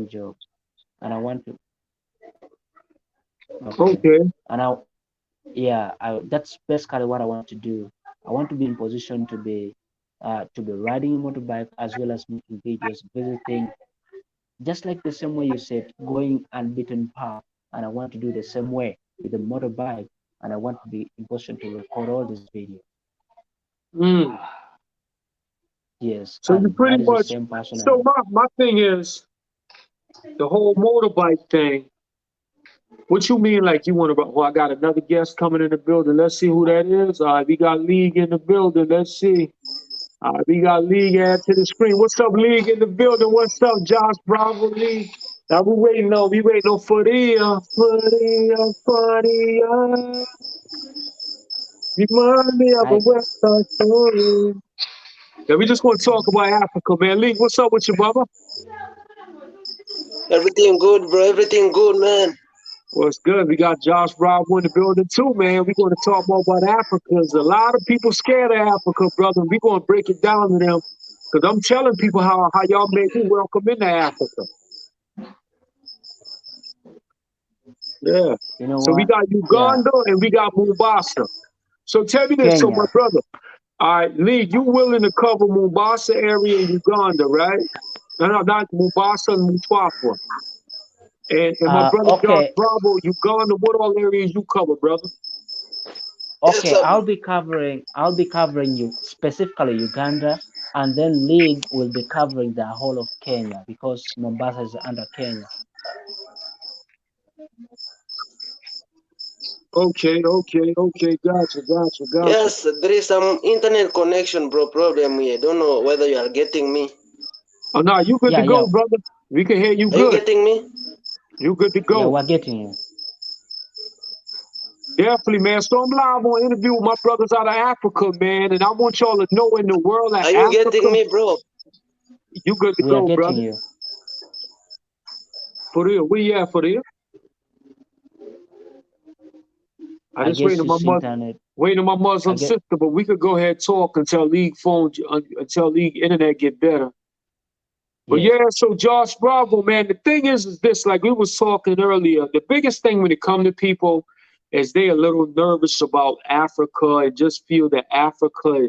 job, and I want to. Okay, Okay. and I yeah, that's basically what I want to do. I want to be in position to be riding a motorbike as well as making videos, visiting, just like the same way you said, going unbeaten path. And I want to do the same way with the motorbike, and I want to be in position to record all these videos. Mm. Yes, So you and pretty that is the much. same passion I So have. my thing is the whole motorbike thing. What you mean, like you want to? Well, I got another guest coming in the building. Let's see who that is. All right, we got League in the building. Let's see. All right, we got League add to the screen. What's up, League in the building? What's up, Josh Bravo League? Now we waiting on Fadia. Remind me of a I West Side story. Yeah, we just want to talk about Africa, man. League, what's up with you, brother? Everything good, bro. Everything good, man. Well, it's good. We got Josh Bravo in the building too, man. We're going to talk more about Africa. There's a lot of people scared of Africa, brother. We're going to break it down to them because I'm telling people how y'all made me welcome into Africa. Yeah. you know So we what? got Yeah, Uganda and we got Mombasa. So tell me this, so my Kenya. brother. All right, Lee, you willing to cover Mombasa area in Uganda, right? No, no, not Mombasa and Mutwapa. And my brother Josh Okay, Bravo, Uganda, what all areas you cover, brother? Yes, okay. sir. I'll be covering you specifically Uganda, and then League will be covering the whole of Kenya because Mombasa is under Kenya. Okay, gotcha. Yes, there is some internet connection, bro. Problem here. Don't know whether you are getting me. Oh, no, you good to Yeah, yeah, go, brother. We can hear you Are you good. getting me? You good to yeah. go. We're getting you. Definitely, man. So I'm live on interview with my brothers out of Africa, man. And I want y'all to know in the world of Are you Africa, getting me, bro? you good to We are go, getting brother. you. For real. Where you at for real? I I just guess it's internet. waiting on my I Muslim get sister, but we could go ahead and talk until league phone until league internet get better. But yes, yeah, so Josh Bravo, man, the thing is this, like we was talking earlier, the biggest thing when it come to people is they a little nervous about Africa and just feel that Africa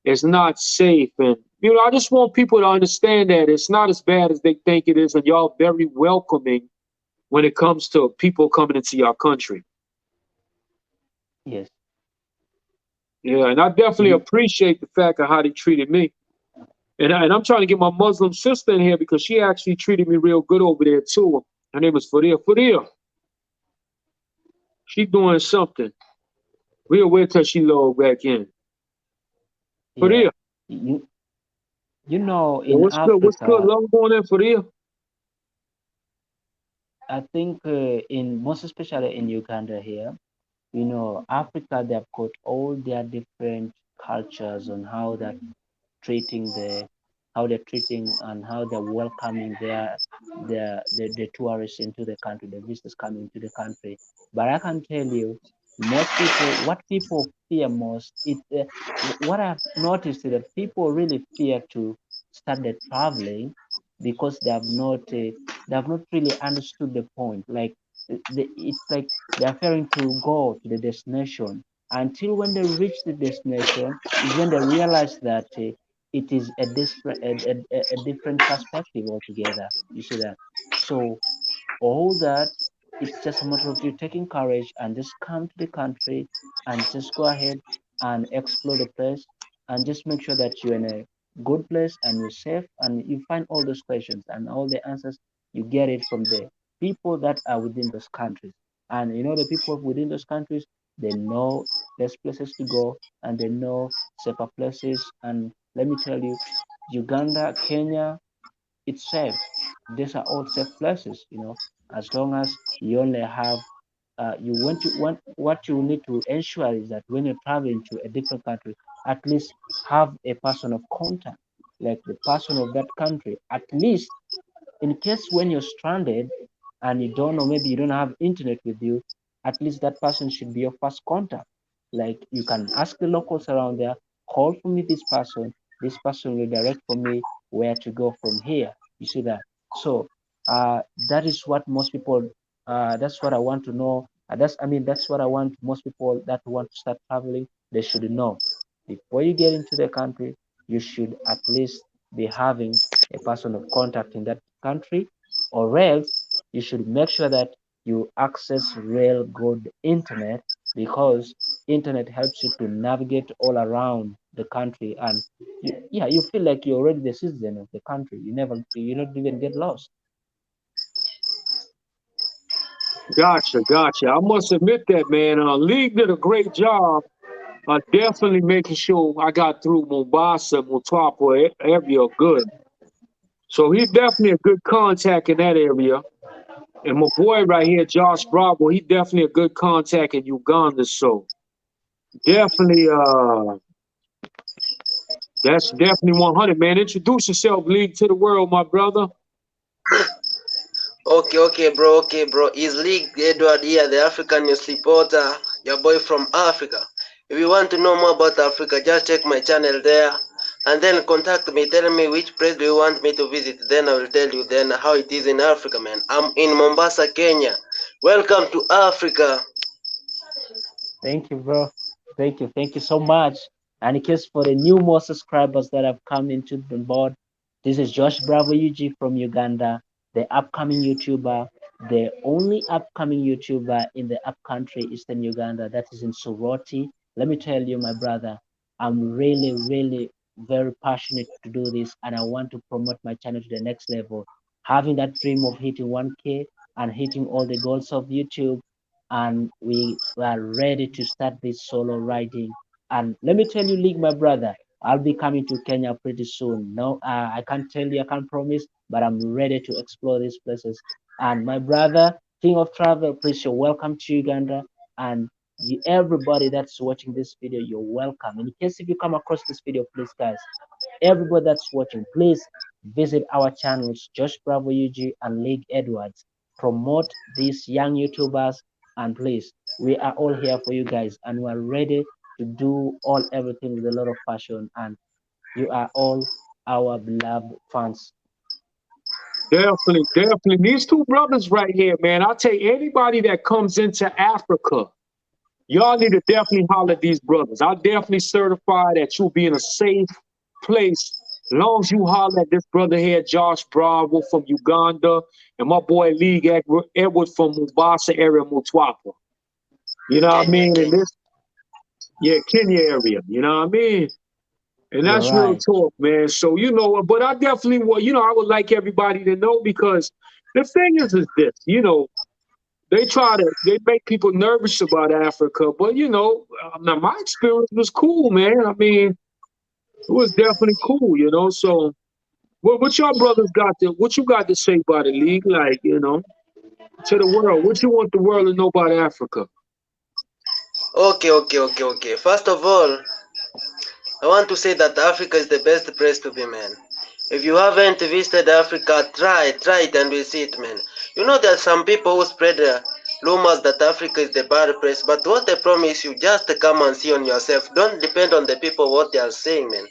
is not safe. And I just want people to understand that it's not as bad as they think it is, and y'all very welcoming when it comes to people coming into your country. yes. Yeah, and I definitely You appreciate the fact of how they treated me. And I'm trying to get my Muslim sister in here because she actually treated me real good over there too. Her name is Fadia. Fadia, she doing something. We'll wait till she log back in. yeah. Fadia, You you know yeah, in what's good? What's good? Africa, Log on in, Fadia. I think in most especially in Uganda here, Africa they've got all their different cultures on treating the how they're treating and how they're welcoming the tourists into the country, the visitors coming to the country. But I can tell you, most people, what people fear most, what I've noticed is that people really fear to start the traveling because they have not really understood the point. Like it's like they're fearing to go to the destination until when they reach the destination is when they realize that it is a different perspective altogether. You see that? So all that, it's just a matter of you taking courage and just come to the country and just go ahead and explore the place and just make sure that you're in a good place and you're safe and you find all those questions and all the answers you get it from the people that are within those countries. And the people within those countries, they know there's places to go and they know safer places. And let me tell you, Uganda, Kenya, it's safe. These are all safe places, as long as you only have what you need to ensure is that when you're traveling to a different country, at least have a person of contact, like the person of that country, at least in case when you're stranded and you don't know, maybe you don't have internet with you, at least that person should be your first contact. Like you can ask the locals around there, call for me this person will direct for me where to go from here. You see that? So That is what most people. That's what I want to know. That's what I want most people that want to start traveling. They should know before you get into the country. You should at least be having a person of contact in that country, or else you should make sure that you access real good internet, because internet helps you to navigate all around the country, and yeah, you feel like you're already the citizen of the country. You don't even get lost. Gotcha, gotcha. I must admit that, man. League did a great job. Definitely making sure I got through Mombasa, Mutwapa area good. So he's definitely a good contact in that area. And my boy right here, Josh Bravo, he definitely a good contact in Uganda. So definitely, that's definitely 100, man. Introduce yourself, League, to the world, my brother. Okay, bro. Is League Edward here, the African news reporter, your boy from Africa. If you want to know more about Africa, just check my channel there and then contact me. Tell me which place do you want me to visit. Then I will tell you then how it is in Africa, man. I'm in Mombasa, Kenya. Welcome to Africa. Thank you, bro. Thank you so much. And in case for the new more subscribers that have come into the board, this is Josh Bravo UG from Uganda, the upcoming YouTuber, the only upcoming YouTuber in the upcountry Eastern Uganda, that is in Soroti. Let me tell you, my brother, I'm really very passionate to do this, and I want to promote my channel to the next level. Having that dream of hitting 1K and hitting all the goals of YouTube, and we are ready to start this solo riding. And let me tell you, League, my brother, I'll be coming to Kenya pretty soon. No, I can't tell you, I can't promise, but I'm ready to explore these places. And my brother, King of Travel, please, you're welcome to Uganda. And you, everybody that's watching this video, you're welcome. In case if you come across this video, please, guys, everybody that's watching, please visit our channels, Josh Bravo UG and League Edwards. Promote these young YouTubers, and please, we are all here for you guys, and we are ready to do all everything with a lot of passion. And you are all our beloved fans. Definitely, definitely. These two brothers right here, man. I'll tell you, anybody that comes into Africa, y'all need to definitely holler at these brothers. I'll definitely certify that you'll be in a safe place as long as you holler at this brother here, Josh Bravo from Uganda, and my boy League Edward from Mombasa area, Mutwapa. You know what I Kenya, mean? And Kenya. this, yeah, Kenya area. You know what I mean? And You're that's real right. talk, man. So, but I definitely want, I would like everybody to know because the thing is this, they make people nervous about Africa, but now my experience was cool, man. I mean, it was definitely cool, So, what y'all brothers what you got to say about the league, like, to the world? What you want the world to know about Africa? Okay. First of all, I want to say that Africa is the best place to be, man. If you haven't visited Africa, try it and visit, man. You know there are some people who spread rumors that Africa is the bad place, but what I promise you, just come and see on yourself. Don't depend on the people what they are saying, man.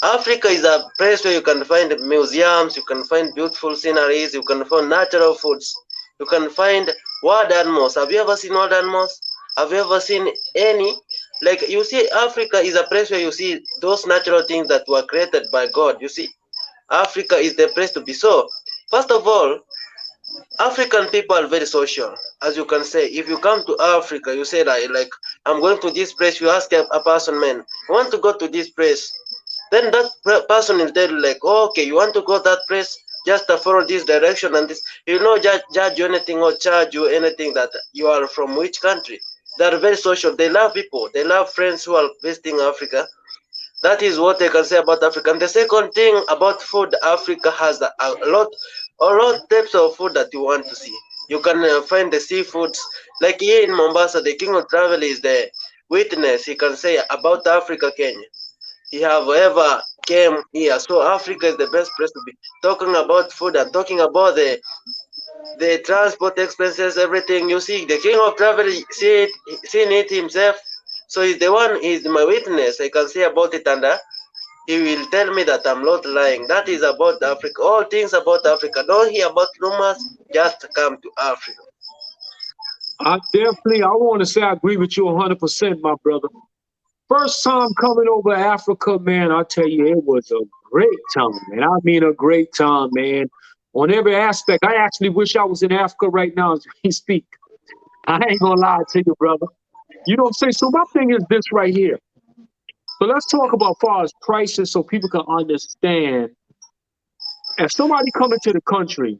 Africa is a place where you can find museums, you can find beautiful sceneries, you can find natural foods, you can find wild animals. Have you ever seen wild animals? Have you ever seen any? Like you see, Africa is a place where you see those natural things that were created by God. You see, Africa is the place to be. So, first of all, African people are very social. As you can say, if you come to Africa, you say that, like, I'm going to this place, you ask a person, man, you want to go to this place? Then that person will tell you, like, oh, okay, you want to go that place, just follow this direction and this. He will not judge you anything or charge you anything that you are from which country. They are very social. They love people. They love friends who are visiting Africa. That is what I can say about Africa. And the second thing about food, Africa has a lot types of food that you want to see. You can find the seafoods. Like here in Mombasa, the king of travel is the witness. He can say about Africa, Kenya. He have ever came here. So Africa is the best place to be. Talking about food and talking about the transport expenses, everything. You see, the king of travel seen it himself. So he's the one. He's my witness. I can say about it, and he will tell me that I'm not lying. That is about Africa. All things about Africa. Don't hear about rumors. Just come to Africa. I want to say I agree with you 100%, my brother. First time coming over Africa, man, I tell you, it was a great time, man. I mean, a great time, man. On every aspect, I actually wish I was in Africa right now as we speak. I ain't gonna lie to you, brother. You know what I'm saying? So my thing is this right here. So let's talk about far as prices so people can understand. If somebody coming to the country,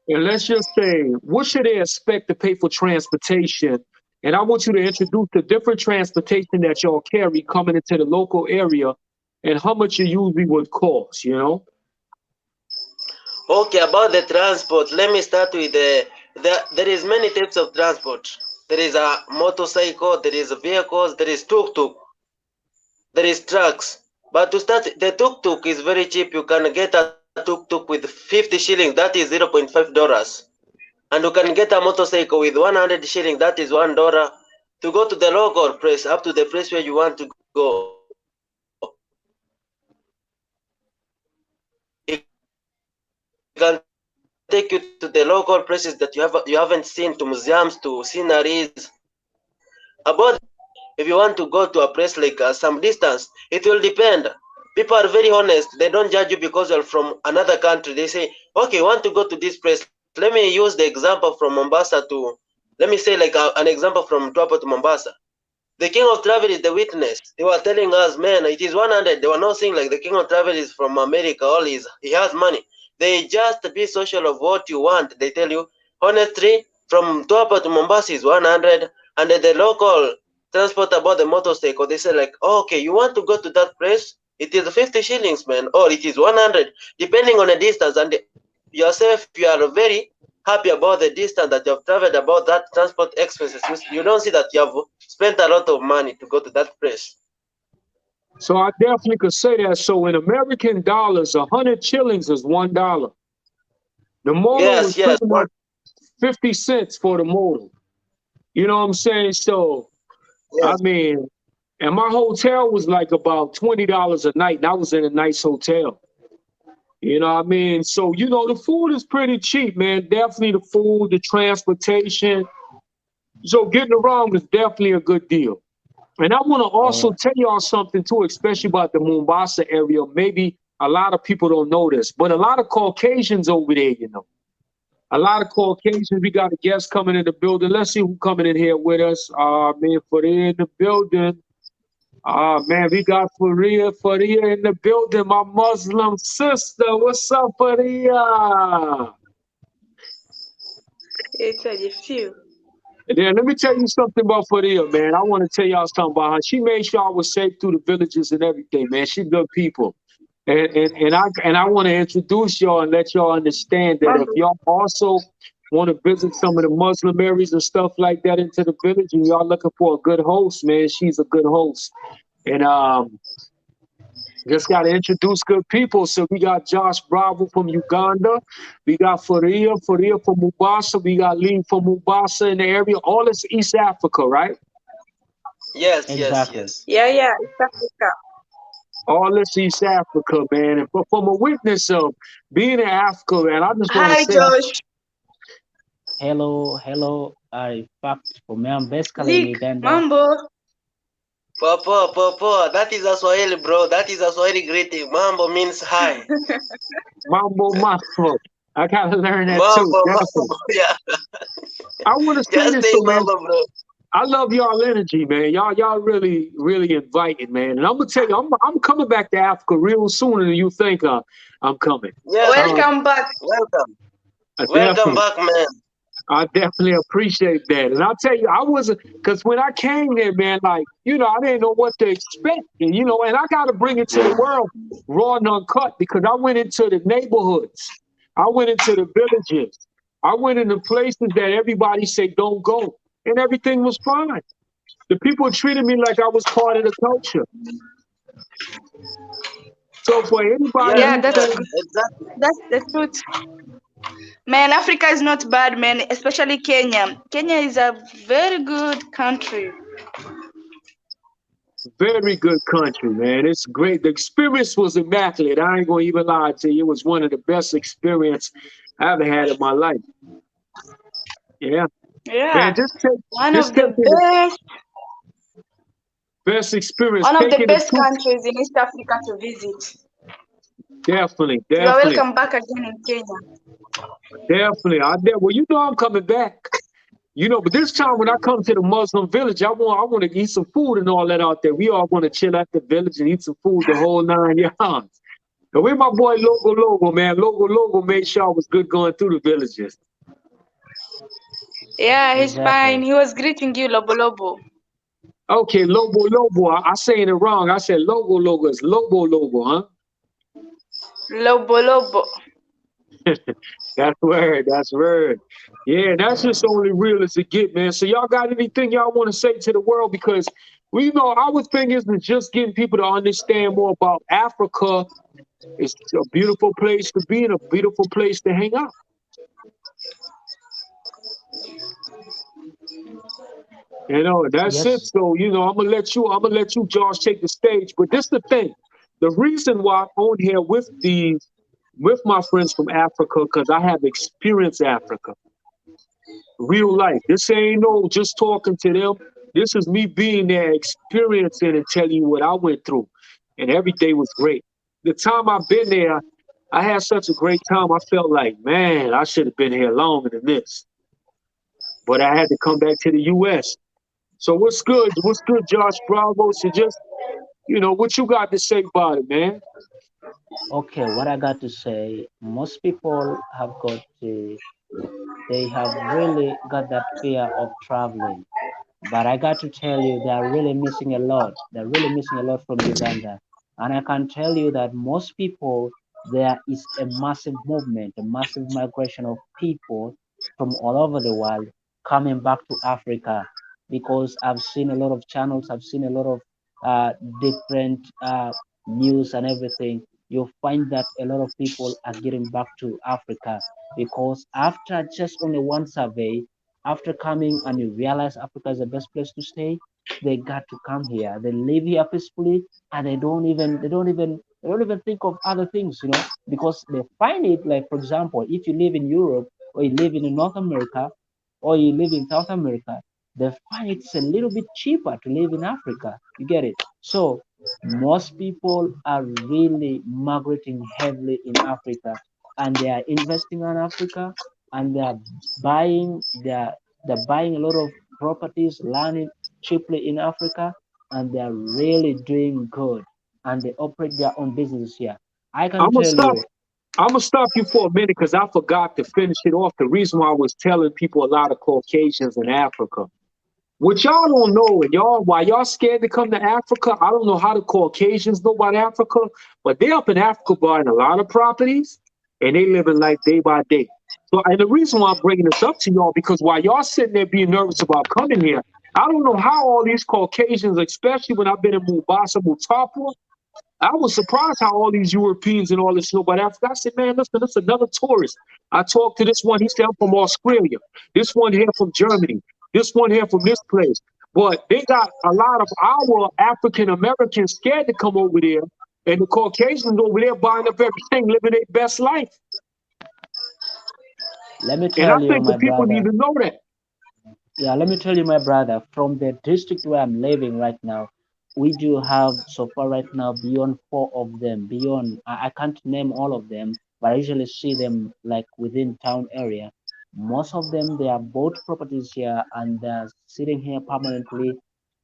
and let's just say, what should they expect to pay for transportation? And I want you to introduce the different transportation that y'all carry coming into the local area and how much it usually would cost, you know? Okay, about the transport, let me start with there is many types of transport. There is a motorcycle, there is vehicles, there is tuk-tuk, there is trucks. But to start, the tuk-tuk is very cheap. You can get a tuk-tuk with 50 shillings, that is $0.5. And you can get a motorcycle with 100 shillings, that is $1. To go to the local place, up to the place where you want to go, it can take you to the local places that you haven't seen, to museums, to sceneries. About the transport, if you want to go to a place like some distance, it will depend. People are very honest. They don't judge you because you're from another country. They say, okay, you want to go to this place. Let me use the example from Mombasa to, let me say like an example from Tuapa to Mombasa. The king of travel is the witness. They were telling us, man, it is 100. They were not saying like the king of travel is from America, he has money. They just be social of what you want. They tell you, honestly, from Tuapa to Mombasa is 100, and then the local transport about the motorcycle, they say like, okay, you want to go to that place? It is 50 shillings, man, or it is 100, depending on the distance. And yourself, you are very happy about the distance that you have traveled, about that transport expenses. You don't see that you have spent a lot of money to go to that place. So I definitely could say that. So in American dollars, 100 shillings is $1. The motor Yes, was yes, pretty much 50 cents for the motor. You know what I'm saying? So, I yes. mean, and my hotel was like about $20 a night, and I was in a nice hotel. You know what I mean? So, you know, the food is pretty cheap, man. Definitely the food, the transportation. So getting around is definitely a good deal. And I want to also Oh, tell y'all something too, especially about the Mombasa area. Maybe a lot of people don't know this, but a lot of Caucasians over there, you know. A lot of Caucasians. We got a guest coming in the building. Let's see who coming in here with us. Man, Faria in the building. Man, we got Faria in the building. My Muslim sister. What's up, Faria? It's a few. And then let me tell you something about Faria, man. I want to tell y'all something about her. She made sure I was safe through the villages and everything, man. She good people. And I want to introduce y'all and let y'all understand that if Mambo. y'all also want to visit some of the Muslim areas and stuff like that into the village, and y'all looking for a good host, man, she's a good host. And just got to introduce good people. So we got Josh Bravo from Uganda. We got Faria from Mombasa. We got Lee from Mombasa in the area. All this East Africa, right? Yes, yes, exactly. yes. Yeah, East Africa. All this East Africa, man. And from a witness of being in Africa, man, I just want to Hi, say, Josh. Hello, hello. In fact, for me, I'm basically in Zeke. Uganda. Mambo. Popo, that is a Swahili, bro. That is a Swahili greeting. Mambo means hi. Mambo Mambo. I got to learn that too. Mambo, Definitely. mambo, yeah. I want to say Just this, say so, man. mambo, bro. I love y'all energy, man. Y'all really, really invited, man. And I'm gonna tell you, I'm coming back to Africa real sooner than you think I'm coming. Yes, Uh, Welcome back. welcome. I Welcome definitely, back, man. I definitely appreciate that. And I'll tell you, I wasn't because when I came there, man, like I didn't know what to expect, and I got to bring it to the world raw and uncut because I went into the neighborhoods, I went into the villages, I went into places that everybody say don't go, and everything was fine. The people treated me like I was part of the culture. So for anybody Yes, Yeah, who that's yes, says, exactly. that's the truth. Man, Africa is not bad, man. Especially Kenya. Kenya is a very good country. Very good country, man. It's great. The experience was immaculate. I ain't gonna even lie to you. It was one of the best experience I ever had in my life. Yeah, man. Yeah, one Just of the take it. best, Best experience. one of Take the it in best two. countries in East Africa to visit. Definitely, You are definitely, welcome back again in Kenya. definitely. Well, you know, I'm coming back. You know, but this time when I come to the Muslim village, I want to eat some food and all that out there. We all want to chill at the village and eat some food the whole 9 yards. And with my boy Logo, man. Logo made sure I was good going through the villages. Yeah, he's fine. Exactly. He was greeting you, Lobo Lobo. Okay, Lobo. I saying it wrong. I said Logo. It's Lobo, huh? Lobo Lobo. That's word. That's word. Yeah, that's just only real as it get, man. So y'all got anything y'all want to say to the world? Because we know our thing isn't just getting people to understand more about Africa. It's a beautiful place to be and a beautiful place to hang out. You know, that's it. Yes. So, you know, I'm gonna let you, Josh, take the stage. But this the thing. The reason why I'm on here with my friends from Africa, because I have experienced Africa, real life. This ain't no just talking to them. This is me being there, experiencing and telling you what I went through. And every day was great. The time I've been there, I had such a great time. I felt like, man, I should have been here longer than this. But I had to come back to the US. So what's good? What's good, Josh Bravo? So just, you know, what you got to say about it, man? Okay, what I got to say, most people have got they have really got that fear of traveling. But I got to tell you, they are really missing a lot. They're really missing a lot from Uganda. And I can tell you that most people, there is a massive movement, a massive migration of people from all over the world coming back to Africa because I've seen a lot of channels, I've seen a lot of uh, different news and everything. You'll find that a lot of people are getting back to Africa because after just only one survey, after coming and you realize Africa is the best place to stay, they got to come here. They live here peacefully and they don't even think of other things, you know, because they find it like, for example, if you live in Europe or you live in North America or you live in South America, they find it's a little bit cheaper to live in Africa. You get it? So most people are really migrating heavily in Africa and they are investing in Africa and they're buying a lot of properties, land cheaply in Africa, and they're really doing good. And they operate their own business here. I can I'm gonna tell stop. you, I'm gonna stop you for a minute because I forgot to finish it off. The reason why I was telling people a lot of Caucasians in Africa. What y'all don't know, and y'all, why y'all scared to come to Africa? I don't know how the Caucasians know about Africa, but they up in Africa buying a lot of properties, and they living life day by day. So, and the reason why I'm bringing this up to y'all because while y'all sitting there being nervous about coming here, I don't know how all these Caucasians, especially when I've been in Mombasa, Mutapa, I was surprised how all these Europeans and all this know about Africa. I said, man, listen, this is another tourist. I talked to this one. He said, I'm from Australia. This one here from Germany. This one here from this place. But they got a lot of our African Americans scared to come over there. And the Caucasians over there buying up everything, living their best life. let me And I tell you, think the my people need brother, to know that. yeah, let me tell you, my brother, from the district where I'm living right now, we do have so far right now beyond four of them. Beyond, I can't name all of them, but I usually see them like within town area. Most of them, they are bought properties here and they're sitting here permanently.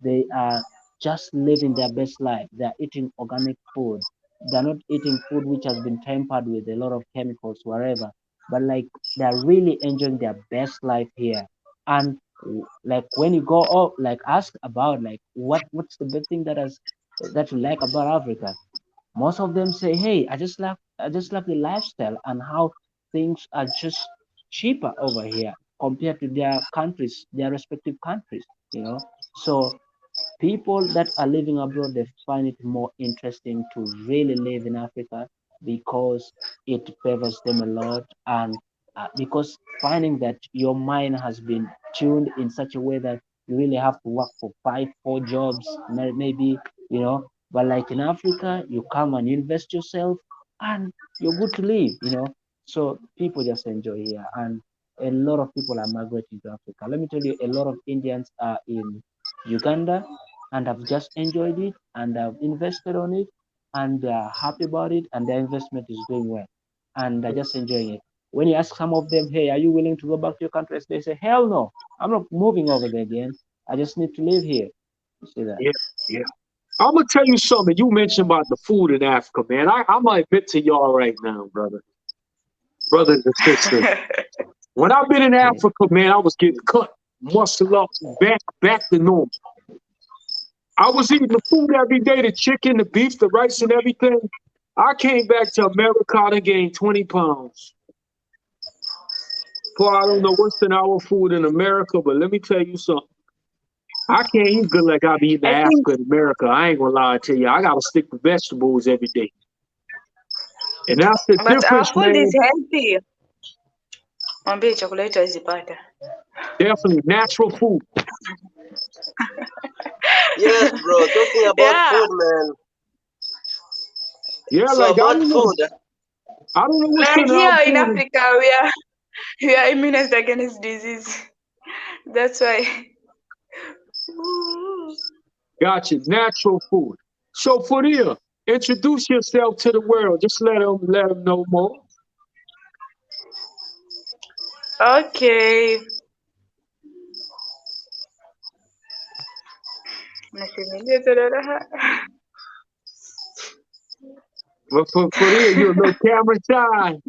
They are just living their best life. They're eating organic food. They're not eating food which has been tampered with a lot of chemicals, wherever. But like they're really enjoying their best life here. And like when you go up like ask about like what's the best thing that you like about Africa, most of them say, hey, I just love the lifestyle and how things are just cheaper over here compared to their countries, their respective countries, you know. So people that are living abroad, they find it more interesting to really live in Africa because it favors them a lot, and because finding that your mind has been tuned in such a way that you really have to work for 5, 4 jobs, maybe, you know. But like in Africa, you come and invest yourself, and you're good to live, you know. So people just enjoy here, and a lot of people are migrating to Africa. Let me tell you, a lot of Indians are in Uganda and have just enjoyed it and have invested on it, and they are happy about it, and their investment is doing well, and they're just enjoying it. When you ask some of them, hey, are you willing to go back to your country? They say, hell no, I'm not moving over there again. I just need to live here. You see that? Yeah, yeah. I'm gonna tell you something. You mentioned about the food in Africa, man. I'm gonna admit to y'all right now, brothers and sisters. When I've been in Okay. Africa, man, I was getting cut, muscle up, back to normal. I was eating the food every day, the chicken, the beef, the rice, and everything. I came back to America and gained 20 pounds. Boy, I don't know what's in our food in America, but let me tell you something. I can't eat good like I be eating I in think, Africa and America. I ain't gonna lie to you. I gotta stick to vegetables every day. And that's the but our difference, food is man. healthy. Mwambie chakula yetu hazipata. Definitely natural food. Yes, bro. Talking about Yeah, food, man. Yeah, So like about food, I don't know what's like in our here in food. Africa, we are immunized against disease. That's why. Gotcha, natural food. So Faria, introduce yourself to the world. Just let them know more. Okay. Nasemaje tena raha? But for Faria, you're a little camera shy.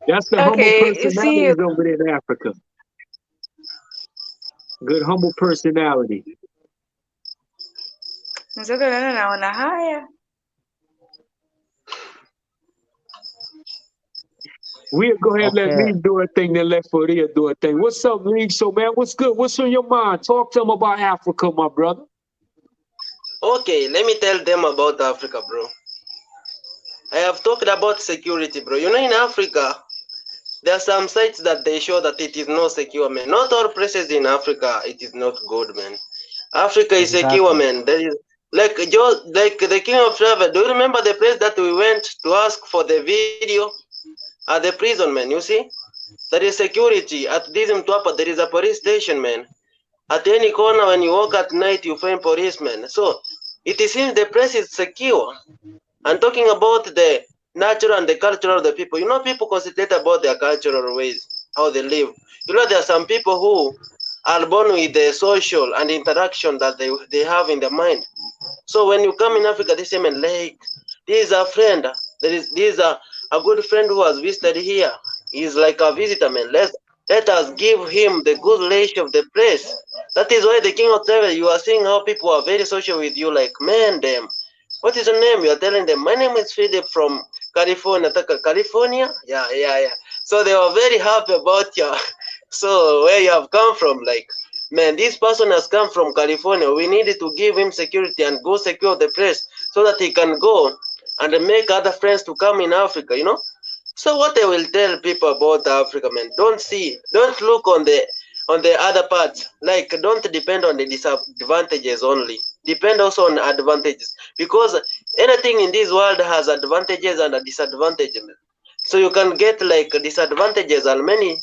That's the humble Okay, you see, personalities over there in Africa. Good humble personality. mzoga naona naona haya. We'll go ahead and let Okay. me do a thing, then let Faria do a thing. What's up, Lee? So, man, what's good? What's on your mind? Talk to them about Africa, my brother. okay, let me tell them about Africa, bro. I have talked about security, bro. You know, in Africa, there are some sites that they show that it is not secure, man. Not all places in Africa it is not good, man. Africa is secure, Exactly. man. There is like the King of Travel. Do you remember the place that we went to ask for the video at the prison, man? You see, there is security at this Mtwapa. There is a police station, man. At any corner when you walk at night, you find policemen. So it seems the place is secure. And talking about the natural and the cultural of the people, you know, people concentrate about their cultural ways, how they live. You know, there are some people who are born with the social and interaction that they have in their mind. So when you come in Africa, they say, man, like, this is a friend. This is a good friend who has visited here. He's like a visitor, man. Let us give him the good relation of the place. That is why the king of travel, you are seeing how people are very social with you, like, man, them. What is your name? You are telling them, my name is Philip from California. California? Yeah, yeah, yeah. So they were very happy about you. So where you have come from, like, man, this person has come from California. We needed to give him security and go secure the place so that he can go and make other friends to come in Africa, you know? So what I will tell people about Africa, man, don't look on the other parts. Like, don't depend on the disadvantages only. Depend also on advantages, because anything in this world has advantages and a disadvantages. So you can get like disadvantages and many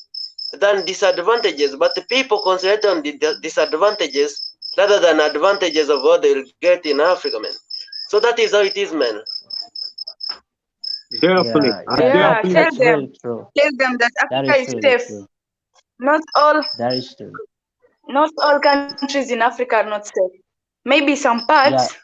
than disadvantages, but the people concentrate on the disadvantages rather than advantages of what they will get in Africa, man. So that is how it is, man. Definitely. Yeah, I yeah, Yeah, definitely. tell that's them, really true. tell them that That Africa is is really safe. true. Not all, That is true. not all countries in Africa are not safe. Maybe some Yeah, parts.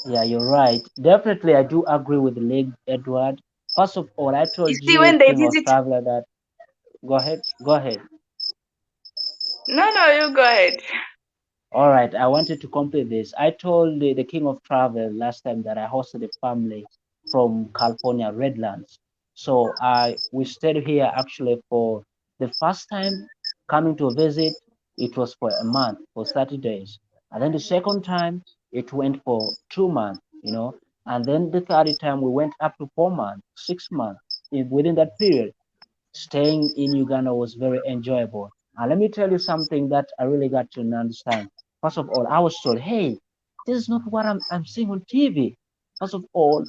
yeah, you're right. Definitely, I do agree with Lake Edward. First of all, I You told see, you, when they King of visit, Traveler, that go ahead, go ahead. no, no, you go ahead. All right, I wanted to complete this. I told the King of Travel last time that I hosted a family from California, Redlands. So I we stayed here actually for the first time coming to visit. It was for a month, for 30 days, and then the second time it went for 2 months. And then the third time we went up to 4 months, 6 months. within that period, staying in Uganda was very enjoyable. And let me tell you something that I really got to understand. First of all, I was told, hey, this is not what I'm seeing on TV. First of all,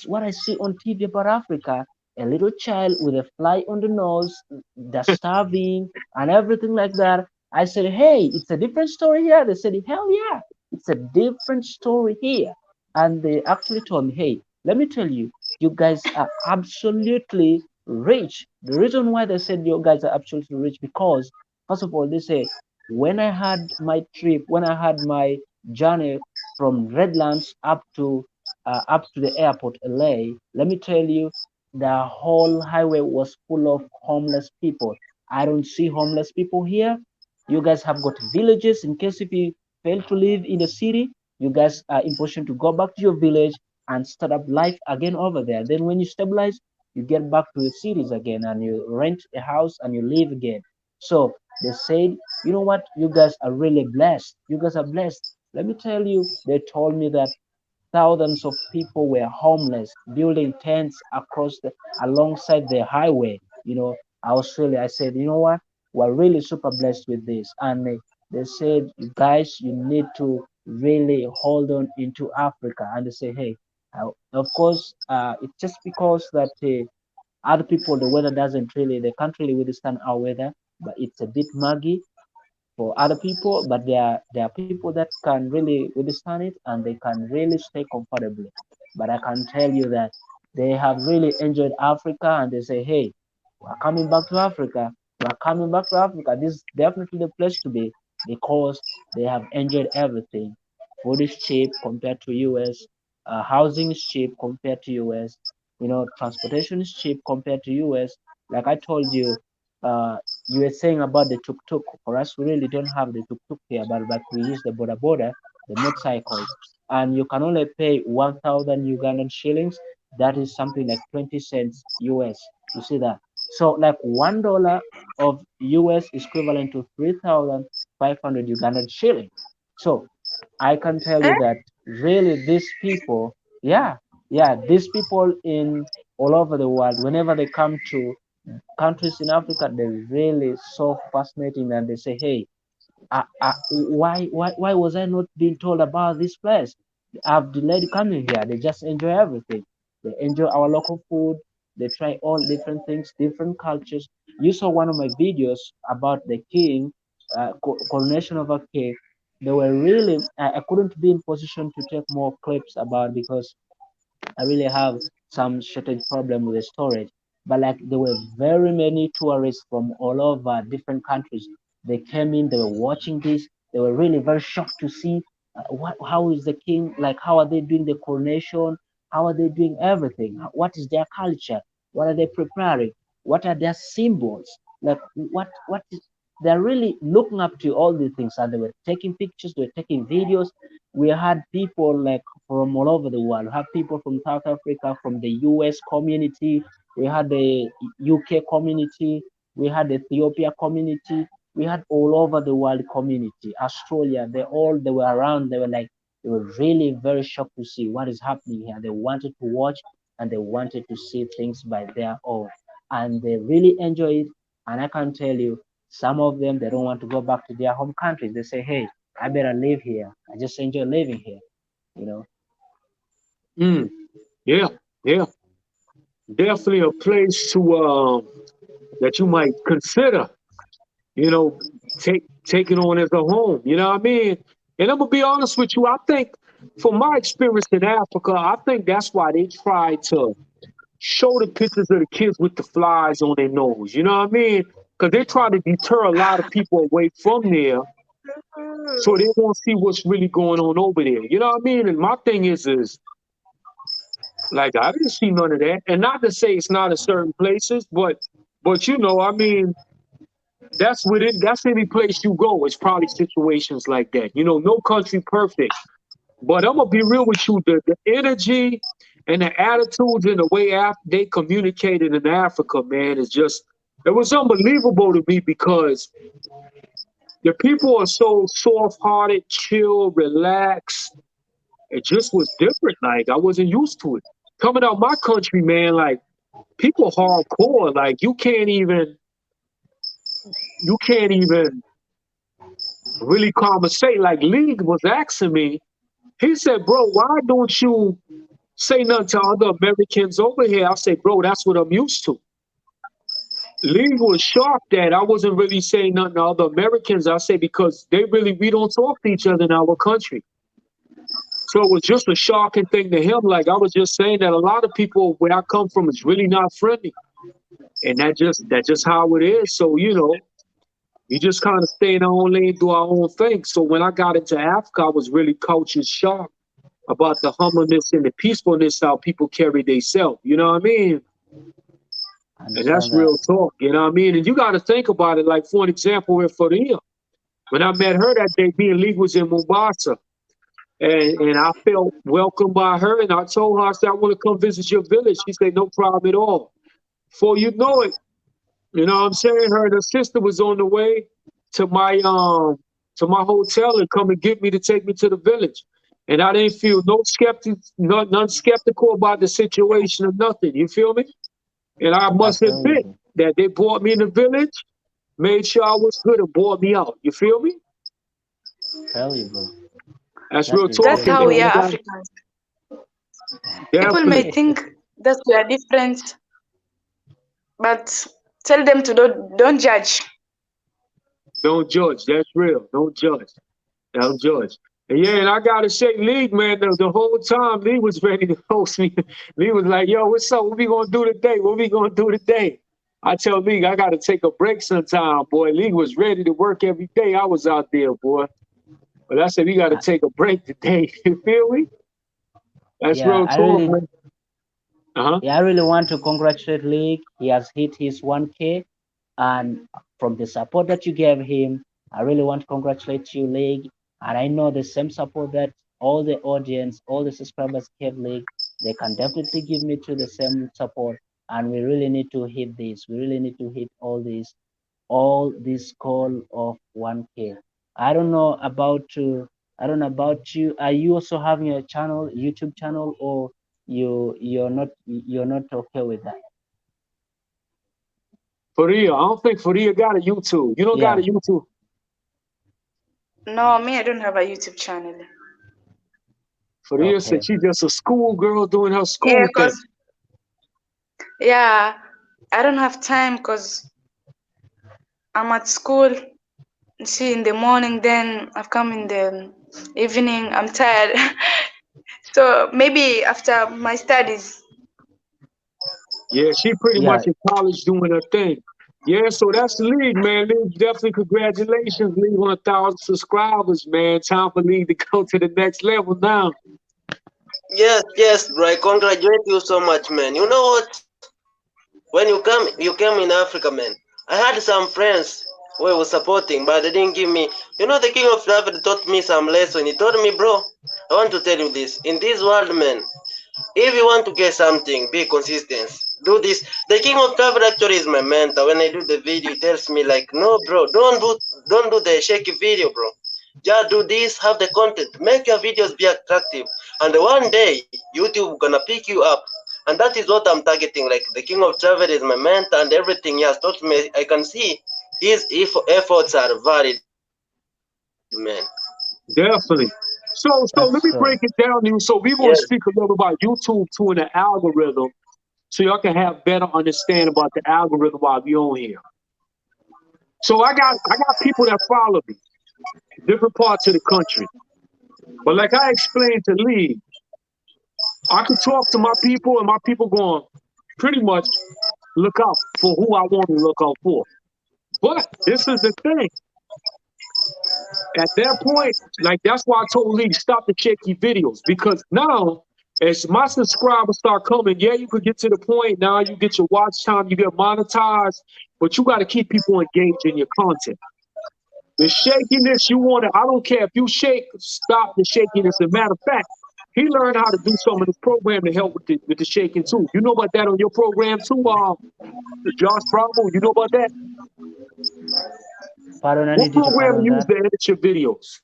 what I see on TV about Africa, a little child with a fly on the nose, that's starving and everything like that. I said, hey, it's a different story here. They said, hell yeah, it's a different story here. And they actually told me, hey, let me tell you, you guys are absolutely rich. The reason why they said you guys are absolutely rich because first of all, they say when I had my trip, when I had my journey from Redlands up to the airport, LA, let me tell you, the whole highway was full of homeless people. I don't see homeless people here. You guys have got villages in case if you fail to live in the city, you guys are in position to go back to your village and start up life again over there. Then when you stabilize, you get back to the cities again and you rent a house and you live again. So they said, you know what, you guys are really blessed. You guys are blessed. Let me tell you, they told me that thousands of people were homeless, building tents across the alongside the highway. I said, you know what, we're really super blessed with this. And they said, you guys, you need to really hold on into Africa. And they say, hey, of course, it's just because that other people, the weather doesn't really, they can't really withstand our weather, but it's a bit muggy for other people, but there are people that can really withstand it and they can really stay comfortably. But I can tell you that they have really enjoyed Africa and they say, hey, we're coming back to Africa. We're coming back to Africa. This is definitely the place to be because they have enjoyed everything. Food is cheap compared to US. Housing is cheap compared to US. Transportation is cheap compared to US. Like I told you, you were saying about the tuk-tuk. For us, we really don't have the tuk-tuk here, but we use the boda, the motorcycles, and you can only pay 1,000 Ugandan shillings. That is something like 20 cents US. You see that? So like $1 of US is equivalent to 3,500 Ugandan shillings. So I can tell you Eh? that really these people, yeah, yeah, these people in all over the world, whenever they come to countries in Africa, they're really so fascinating and they say, hey, why was I not being told about this place? I've delayed coming here. They just enjoy everything. They enjoy our local food. They try all different things, different cultures. You saw one of my videos about the king, coronation of a king. They were really, I couldn't be in position to take more clips about because I really have some shortage problem with the storage. But like there were very many tourists from all over different countries. They came in, they were watching this. They were really very shocked to see how is the king, like how are they doing the coronation? How are they doing everything? What is their culture? What are they preparing? What are their symbols? Like what is they're really looking up to all these things and they were taking pictures, they were taking videos. We had people like from all over the world. We have people from South Africa, from the US community, we had the UK community, we had the Ethiopia community, we had all over the world community, Australia, they were around, they were like they were really very shocked to see what is happening here. They wanted to watch and they wanted to see things by their own. And they really enjoy it. And I can tell you, some of them they don't want to go back to their home countries. They say, hey, I better live here. I just enjoy living here, you know. Mm, yeah, yeah, definitely a place to that you might consider. You know, taking on as a home. You know what I mean? And I'm gonna be honest with you. I think, from my experience in Africa, I think that's why they try to show the pictures of the kids with the flies on their nose. You know what I mean? Because they try to deter a lot of people away from there, so they won't see what's really going on over there. You know what I mean? And my thing is like I didn't see none of that. And not to say it's not in certain places, but I mean, that's within that's any place you go. It's probably situations like that. No country perfect. But I'm gonna be real with you. The energy and the attitudes and the way they communicated in Africa, man, is just it was unbelievable to me because the people are so soft-hearted, chill, relaxed. It just was different. Like I wasn't used to it. Coming out my country, man, like people hardcore. Like you can't even really conversate. Like League was asking me, he said, bro, why don't you say nothing to other Americans over here? I said, bro, that's what I'm used to. Lee was shocked that I wasn't really saying nothing to other Americans. I say because we don't talk to each other in our country. So it was just a shocking thing to him. Like I was just saying that a lot of people where I come from is really not friendly. And that's just how it is. So, you just kind of stay in our own lane, do our own thing. So when I got into Africa, I was really culture shocked about the humbleness and the peacefulness how people carry themselves. You know what I mean? I And that's understand that. real talk, you know what I mean? And you got to think about it. Like, for an example, with Faria, when I met her that day, me and Lee was in Mombasa, and I felt welcomed by her. And I told her, I said, I want to come visit your village. She said, no problem at all. Before you know it, you know what I'm saying? Her and her sister was on the way to my hotel and come and get me to take me to the village. And I didn't feel none skeptical about the situation or nothing. You feel me? And I I must feel you, admit bro. that they brought me in the village, made sure I was good, and brought me out. You feel me? Feel you, bro. That's That real is talk. That's really And how then we good. you are got Africans. People may definitely think that we are different, but tell them to don't judge. don't judge. That's real. Don't judge. Don't judge. And yeah, and I gotta say, League, man, the whole time Lee was ready to host me. Lee was like, yo, what's up? What we gonna do today? What we gonna do today? I tell League, I gotta take a break sometime, boy. League was ready to work every day. I was out there, boy. But I said, we gotta Uh, take a break today. You feel me? That's yeah, real I talk, really man. Uh-huh. Yeah, I really want to congratulate League. He has hit his 1K, and from the support that you gave him, I really want to congratulate you, League. And I know the same support that all the audience, all the subscribers gave League, they can definitely give me to the same support. And we really need to hit this. We really need to hit all this goal of 1K. I don't know about I don't know about you. Are you also having a channel, YouTube channel, or you're not okay with that? Faria, I don't think Faria got a YouTube. You don't got Yeah. a YouTube. No, me, I don't have a YouTube channel. Faria said Okay. she's just a school girl doing her Yeah, school thing. cause yeah, I don't have time because I'm at school. See, in the morning, then I've come in the evening. I'm tired. So maybe after my studies. Yeah, she pretty Yeah. much in college doing her thing. Yeah, so that's the league, man. League, definitely congratulations, League, on 1,000 subscribers, man. Time for League to go to the next level now. Yes, yes, bro. I congratulate you so much, man. You know what? When you came in Africa, man. I had some friends who were supporting, but they didn't give me. You know, the King of David taught me some lesson. He told me, bro, I want to tell you this. In this world, man, if you want to get something, be consistent. Do this. The King of Travel actually is my mentor. When I do the video, he tells me like, no, bro, don't do the shaky video, bro. Just do this, have the content, make your videos be attractive, and one day YouTube gonna pick you up. And that is what I'm targeting. Like the King of Travel is my mentor, and everything he has taught me, I can see his efforts are valid, man. Definitely. So let That's me true. break it down to you. So we're Yes. going to speak a little about YouTube too and the algorithm so y'all can have better understanding about the algorithm while we on here. So I got people that follow me, different parts of the country. But like I explained to Lee, I can talk to my people and my people going pretty much look out for who I want to look out for. But this is the thing. At that point, like that's why I told Lee to stop the shaky videos because now, as my subscribers start coming, yeah, you could get to the point now you get your watch time, you get monetized, but you got to keep people engaged in your content. The shakiness you want to, I don't care if you shake, stop the shakiness. As a matter of fact, he learned how to do some of this program to help with the shaking too. You know about that on your program too, Josh Bravo. You know about that? Pardon, I What need you to program pardon you use that. to edit your videos?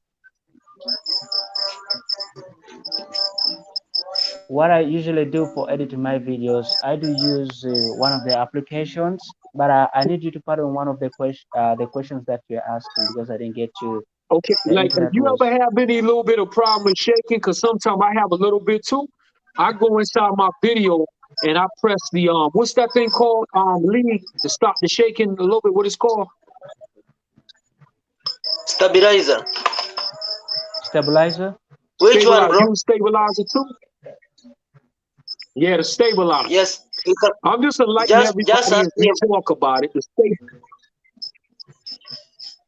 what I usually do for editing my videos, I do use one of the applications, but I need you to pardon one of the questions that you're asking because I didn't get to. Okay, The like if internet you ever was have any little bit of problem with shaking, because sometimes I have a little bit too, I go inside my video and I press the what's that thing called? Lead to stop the shaking a little bit. What it's called? Stabilizer. stabilizer. Which one, Stabilize. bro? You stabilizer too? Yeah, the stabilizer. Yes, you can I'm just enlightening just everybody ask as we him. talk about it.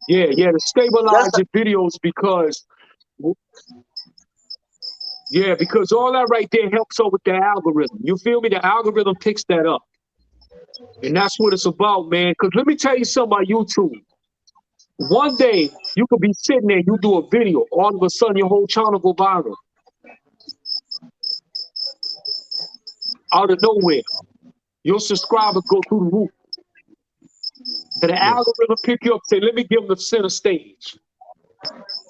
Yeah, the Just stabilize your videos because yeah, because all that right there helps out with the algorithm. You feel me? The algorithm picks that up. And that's what it's about, man. Because let me tell you something about YouTube. One day you could be sitting there, you do a video, all of a sudden your whole channel go viral out of nowhere. Your subscribers go through the roof. And the Yes, algorithm pick you up, say, let me give them the center stage.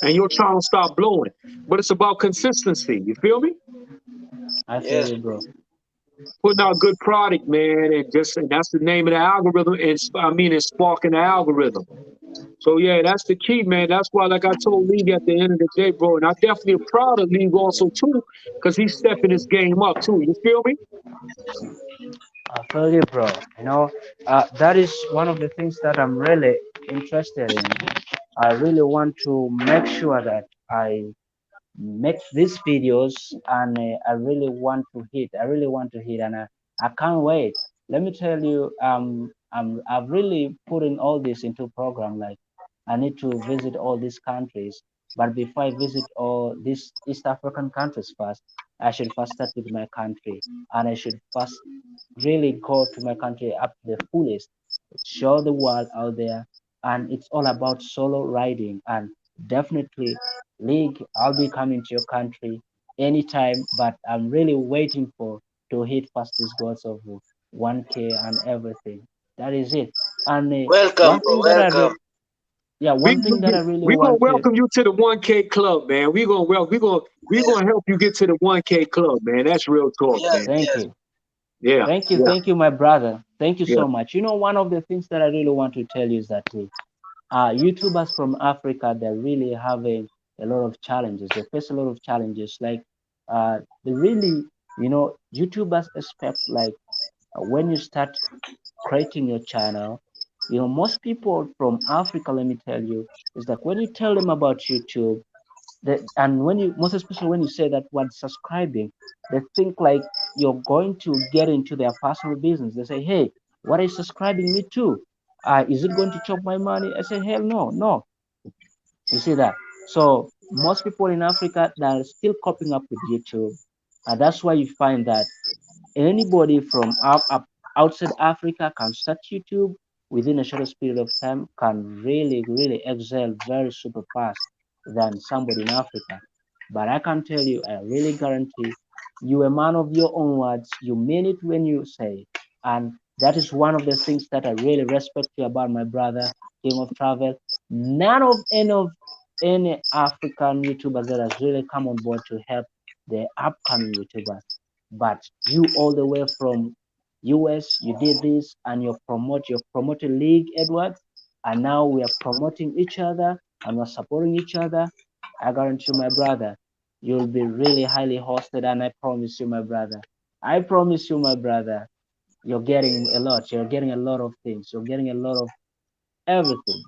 And your channel start blowing. But it's about consistency. You feel me? I feel yes. you, bro. Putting out good product, man, and that's the name of the algorithm. It's sparking the algorithm. So yeah, that's the key, man. That's why, like I told League at the end of the day, bro, and I definitely am proud of League also too, because he's stepping his game up too. You feel me? I feel you, bro. You know, that is one of the things that I'm really interested in. I really want to make sure that I make these videos and I really want to hit. I really want to hit and I can't wait. Let me tell you, I've really put in all this into program. Like I need to visit all these countries, but before I visit all these East African countries first, I should first start with my country and I should first really go to my country up to the fullest, show the world out there, and it's all about solo riding and definitely League, I'll be coming to your country anytime, but I'm really waiting for to hit past these goals of 1K and everything. That is it. And Welcome, one bro. thing that Welcome. yeah, We one thing that I really we gonna want to welcome you to the 1K club, man. We Yes, gonna help you get to the 1K club, man. That's real talk, yes, man. thank yes. you. Yeah, yeah, Thank you, my brother. Thank you yeah. so much. You know, one of the things that I really want to tell you is that YouTubers from Africa, they're really having a lot of challenges. They face a lot of challenges. Like, they really, YouTubers expect like when you start creating your channel, most people from Africa, let me tell you, is that when you tell them about YouTube, and when you, most especially when you say that word subscribing, they think like you're going to get into their personal business. They say, hey, what are you subscribing me to? Is it going to chop my money? I say, hell no, no. You see that? So most people in Africa that are still coping up with YouTube. And that's why you find that anybody from outside Africa can start YouTube within a shortest period of time, can really, really excel very super fast than somebody in Africa. But I can tell you, I really guarantee you a man of your own words, you mean it when you say it. And that is one of the things that I really respect you about my brother, King of Travel. None of any African YouTubers that has really come on board to help the upcoming YouTubers, but you all the way from US, you did this and you've promoted League Edwards, and now we are promoting each other and we're supporting each other. I guarantee you, my brother, you'll be really highly hosted, and I promise you, my brother. I promise you, my brother, you're getting a lot. You're getting a lot of things. You're getting a lot of everything.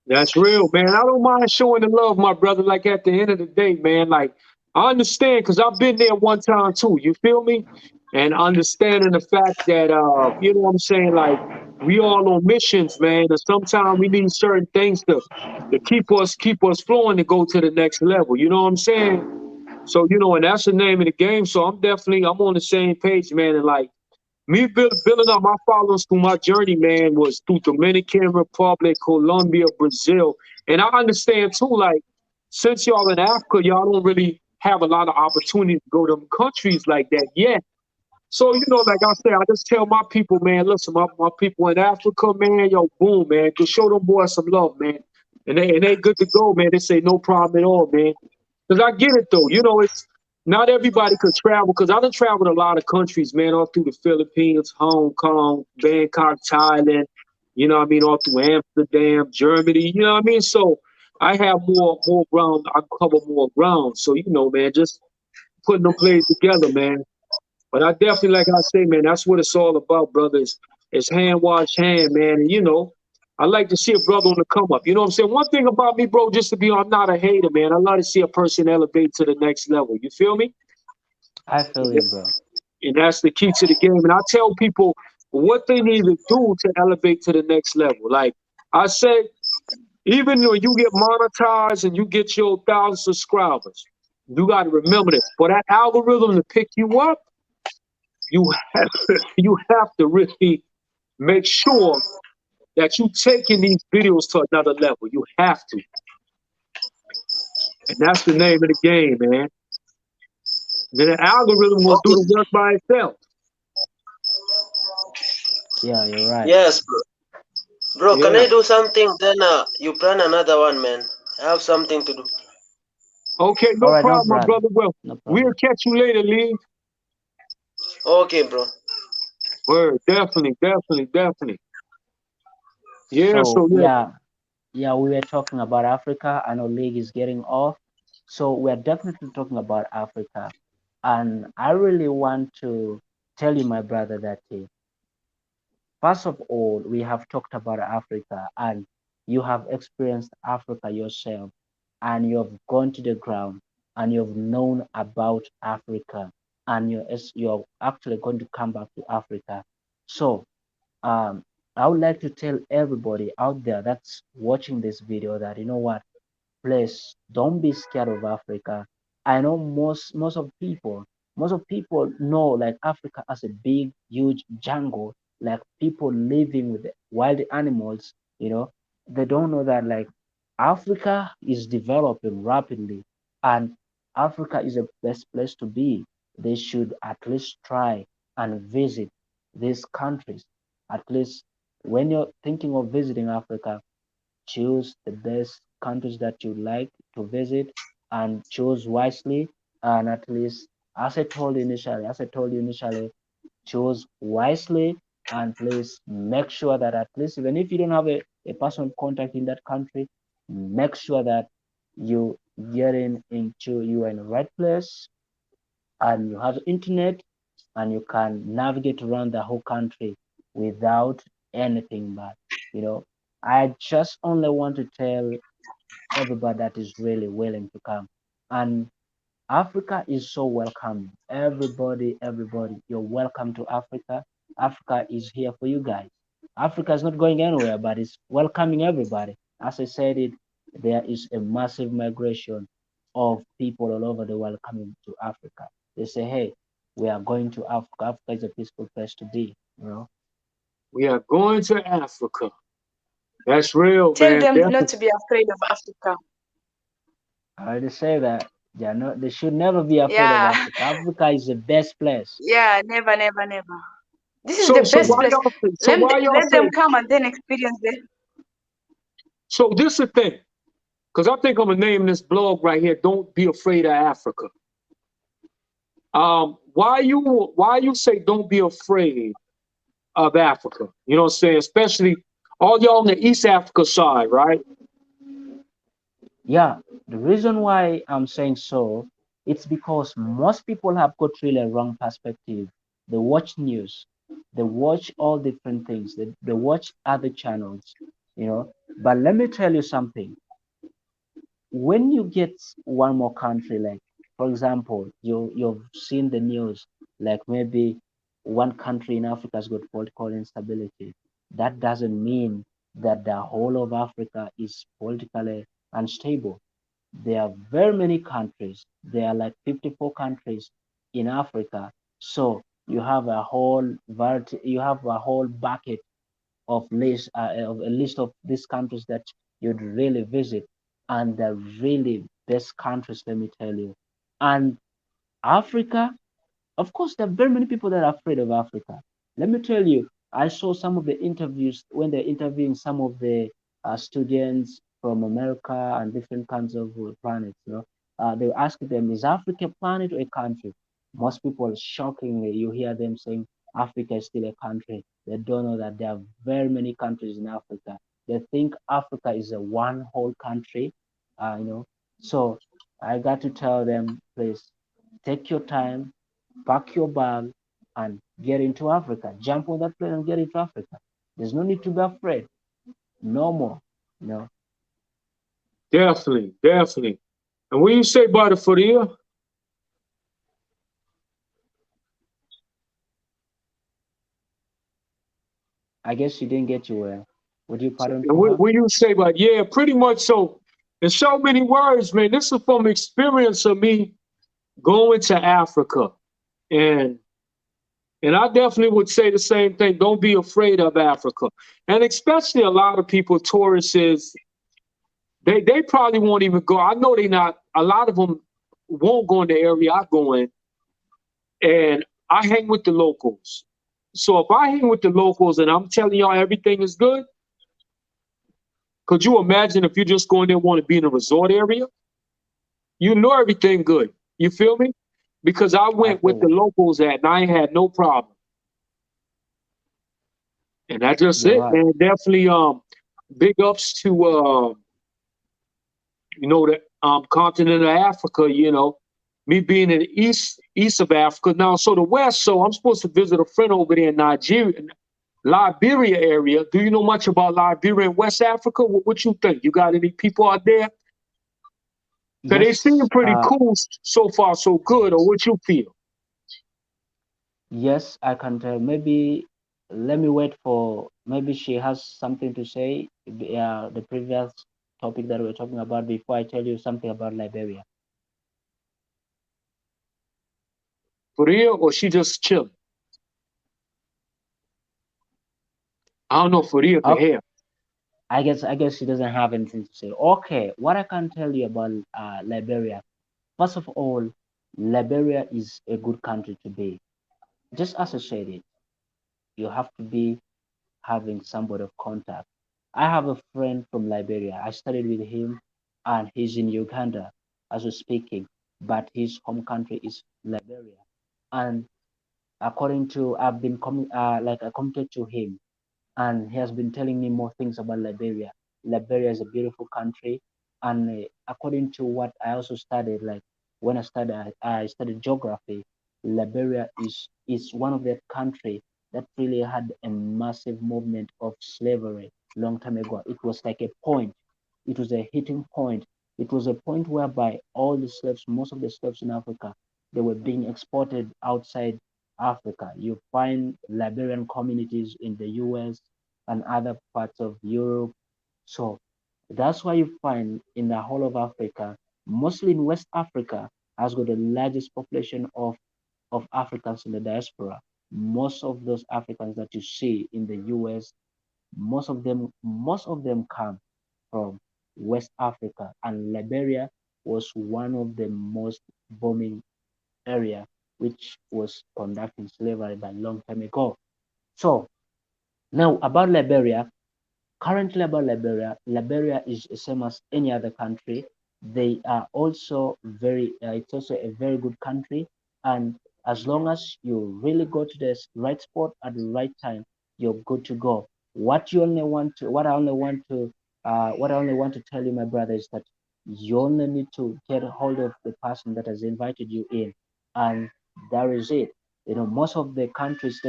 That's real, man. I don't mind showing the love, my brother. Like at the end of the day, man, like I understand because I've been there one time too. You feel me? And understanding the fact that you know what I'm saying, like we all on missions, man. And sometimes we need certain things to keep us flowing to go to the next level. You know what I'm saying? So, and that's the name of the game. So I'm on the same page, man. And like building up my followers through my journey, man, was through Dominican Republic, Colombia, Brazil. And I understand too, like, since y'all in Africa, y'all don't really have a lot of opportunity to go to them countries like that yet. So, like I said, I just tell my people, man, listen, my people in Africa, man, yo, boom, man, go show them boys some love, man. And they good to go, man. They say no problem at all, man. Because I get it though. not everybody could travel because I done traveled a lot of countries, man, all through the Philippines, Hong Kong, Bangkok, Thailand, you know what I mean, all through Amsterdam, Germany, you know what I mean? So I have more ground, I cover more ground. So, you know, man, just putting them plays together, man. But I definitely, like I say, man, that's what it's all about, brothers. It's hand wash hand, man. And you know, I like to see a brother on the come up. You know what I'm saying? One thing about me, bro, just to be, I'm not a hater, man. I love to see a person elevate to the next level. You feel me? I feel you, bro. And that's the key to the game. And I tell people what they need to do to elevate to the next level. Like I say, even when you get monetized and you get your 1,000 subscribers, you got to remember this. For that algorithm to pick you up, you have you have to really make sure that you taking these videos to another level. You have to, and that's the name of the game, man. Then the algorithm will do Okay. the work by itself. Yeah, you're right. Yes, bro. Bro, can Yeah. I do something? Then you plan another one, man. I have something to do. Okay, All no right, no problem, my problem. brother. Well, No we'll problem. catch you later, Lee. Okay, bro. Word, definitely, definitely, definitely. Yeah. So So yeah, yeah, yeah, we were talking about Africa. I know league is getting off. So we're definitely talking about Africa. And I really want to tell you, my brother, that first of all, we have talked about Africa and you have experienced Africa yourself and you've gone to the ground and you've known about Africa and you're actually going to come back to Africa. So um, I would like to tell everybody out there that's watching this video that you know what, please don't be scared of Africa. I know most of people know like Africa as a big, huge jungle, like people living with wild animals, you know. They don't know that like Africa is developing rapidly and Africa is the best place to be. They should at least try and visit these countries. At least when you're thinking of visiting Africa, choose the best countries that you like to visit and choose wisely. And at least, as I told you initially, choose wisely and please make sure that at least even if you don't have a personal contact in that country, make sure that you you are in the right place and you have internet and you can navigate around the whole country without anything bad. You know, I just only want to tell everybody that is really willing to come. And Africa is so welcoming. Everybody, you're welcome to Africa. Africa is here for you guys. Africa is not going anywhere, but it's welcoming everybody. As I said it, there is a massive migration of people all over the world coming to Africa. They say, hey, we are going to Africa. Africa is a peaceful place to be, you know. we are going to Africa. That's real, Tell man. them not Definitely. to be afraid of Africa. I already say that they should never be afraid of Yeah, Africa. Africa is the best place. yeah, never, never, never. This is So the so best why place. y'all so why y'all Let them say come and then experience it. so? This is the thing, because I think I'm gonna name this blog right here. Don't be afraid of Africa. Why you say don't be afraid of Africa? You know what I'm saying? Especially all y'all on the East Africa side, right? Yeah, the reason why I'm saying so, it's because most people have got really a wrong perspective. They watch news, they watch all different things, they watch other channels, you know. But let me tell you something. When you get one more country, like for example, you've seen the news, like maybe one country in Africa has got political instability. That doesn't mean that the whole of Africa is politically unstable. There are very many countries. There are like 54 countries in Africa. So you have a whole variety, you have a whole bucket of a list of these countries that you'd really visit, and the really best countries, let me tell you. And Africa, of course, there are very many people that are afraid of Africa. Let me tell you, I saw some of the interviews when they're interviewing some of the students from America and different kinds of planets. You know, they ask them, is Africa a planet or a country? Most people, shockingly, you hear them saying Africa is still a country. They don't know that there are very many countries in Africa. They think Africa is a one whole country, you know. So I got to tell them, please take your time, pack your bag, and get into Africa. Jump on that plane and get into Africa. There's no need to be afraid. No more. No, Definitely, definitely. And what you say about it for the year? I guess she didn't get you well. Would you pardon And for her? what you say about, yeah, pretty much so. In so many words, man, this is from experience of me going to Africa. And and I definitely would say the same thing. Don't be afraid of Africa. And especially a lot of people, tourists, they probably won't even go. I know they not, a lot of them won't go in the area I go in. And I hang with the locals. So if I hang with the locals and I'm telling y'all everything is good, could you imagine if you just go in there and want to be in a resort area? You know everything good. You feel me? Because I I went with feel the it. locals at and I ain't had no problem. And that's just You're it, right. man. Definitely big ups to the continent of Africa, me being in the east of Africa now, so the west. So I'm supposed to visit a friend over there in Nigeria, Liberia area. Do you know much about Liberia and West Africa? What you think? You got any people out there? Cause they seem Yes, pretty cool so far, so good. Or what you feel? yes, I can tell. Maybe let me wait for, maybe she has something to say. The previous topic that we are talking about before I tell you something about Liberia. For real, or she just chilling? I don't know. For real, can Oh, hear. I guess she doesn't have anything to say. Okay, what I can tell you about Liberia. First of all, Liberia is a good country to be. Just as I said it, you have to be having somebody of contact. I have a friend from Liberia. I studied with him, and he's in Uganda as we're speaking, but his home country is Liberia. And according to I've been coming, like I commented to him, and he has been telling me more things about Liberia. Liberia is a beautiful country, and according to what I also studied, like when I studied geography. Liberia is one of the country that really had a massive movement of slavery long time ago. It was like a point. It was a hitting point. It was a point whereby all the slaves, most of the slaves in Africa, they were being exported outside Africa. You find Liberian communities in the US and other parts of Europe. So that's why you find in the whole of Africa, mostly in West Africa, has got the largest population of Africans in the diaspora. Most of those Africans that you see in the US, most of them come from West Africa, and Liberia was one of the most booming area which was conducting slavery by a long time ago. So now about Liberia, currently about Liberia, Liberia is the same as any other country. They are also it's also a very good country. And as long as you really go to the right spot at the right time, you're good to go. What I only want to tell you, my brother, is that you only need to get a hold of the person that has invited you in. And that is it. Most of the countries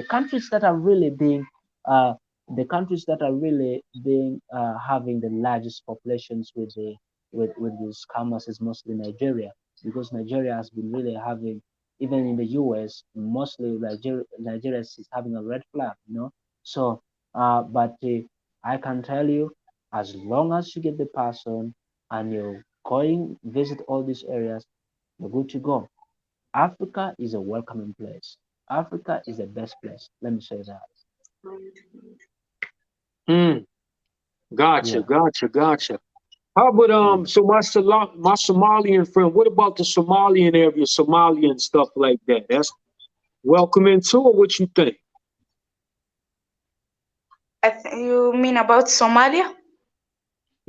that are really being, uh, the countries that are really being having the largest populations with the scammers is mostly Nigeria, because Nigeria has been really having, even in the US, mostly Nigeria is having a red flag. So but I can tell you, as long as you get the person and you're going visit all these areas, you're good to go. Africa is a welcoming place. Africa is the best place, let me say that. Mm, gotcha, Yeah. gotcha, gotcha. How about Mm. so my Somalian friend? What about the Somalian area, Somalia and stuff like that? That's welcoming too, or what you think? You mean about Somalia?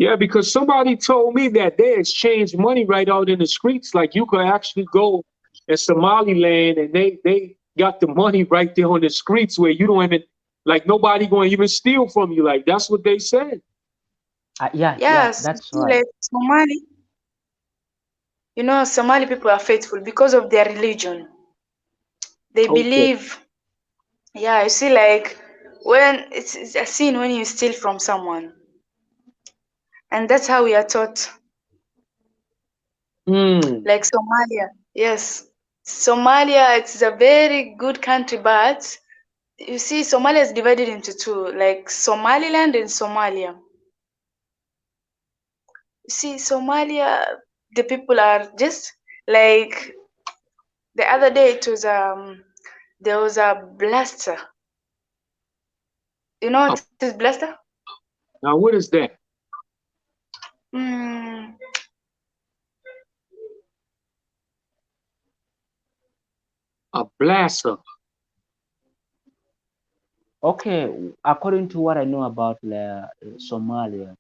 Yeah, because somebody told me that they exchange money right out in the streets. Like you could actually go in Somaliland and they got the money right there on the streets where you don't even like nobody going to even steal from you. Like that's what they said. Yeah, yeah, Yes, you that's see, right. like Somali, Somali people are faithful because of their religion. They Okay. believe, yeah, you see, like when it's a sin when you steal from someone, and that's how we are taught. Mm. Like Somalia, yes, Somalia, it's a very good country, but you see, Somalia is divided into two, like Somaliland and Somalia. You see, Somalia, the people are just like the other day. It was there was a blaster. You know Uh, what is blaster? now what is that? Mm, A blaster. Okay, according to what I know about Somalia,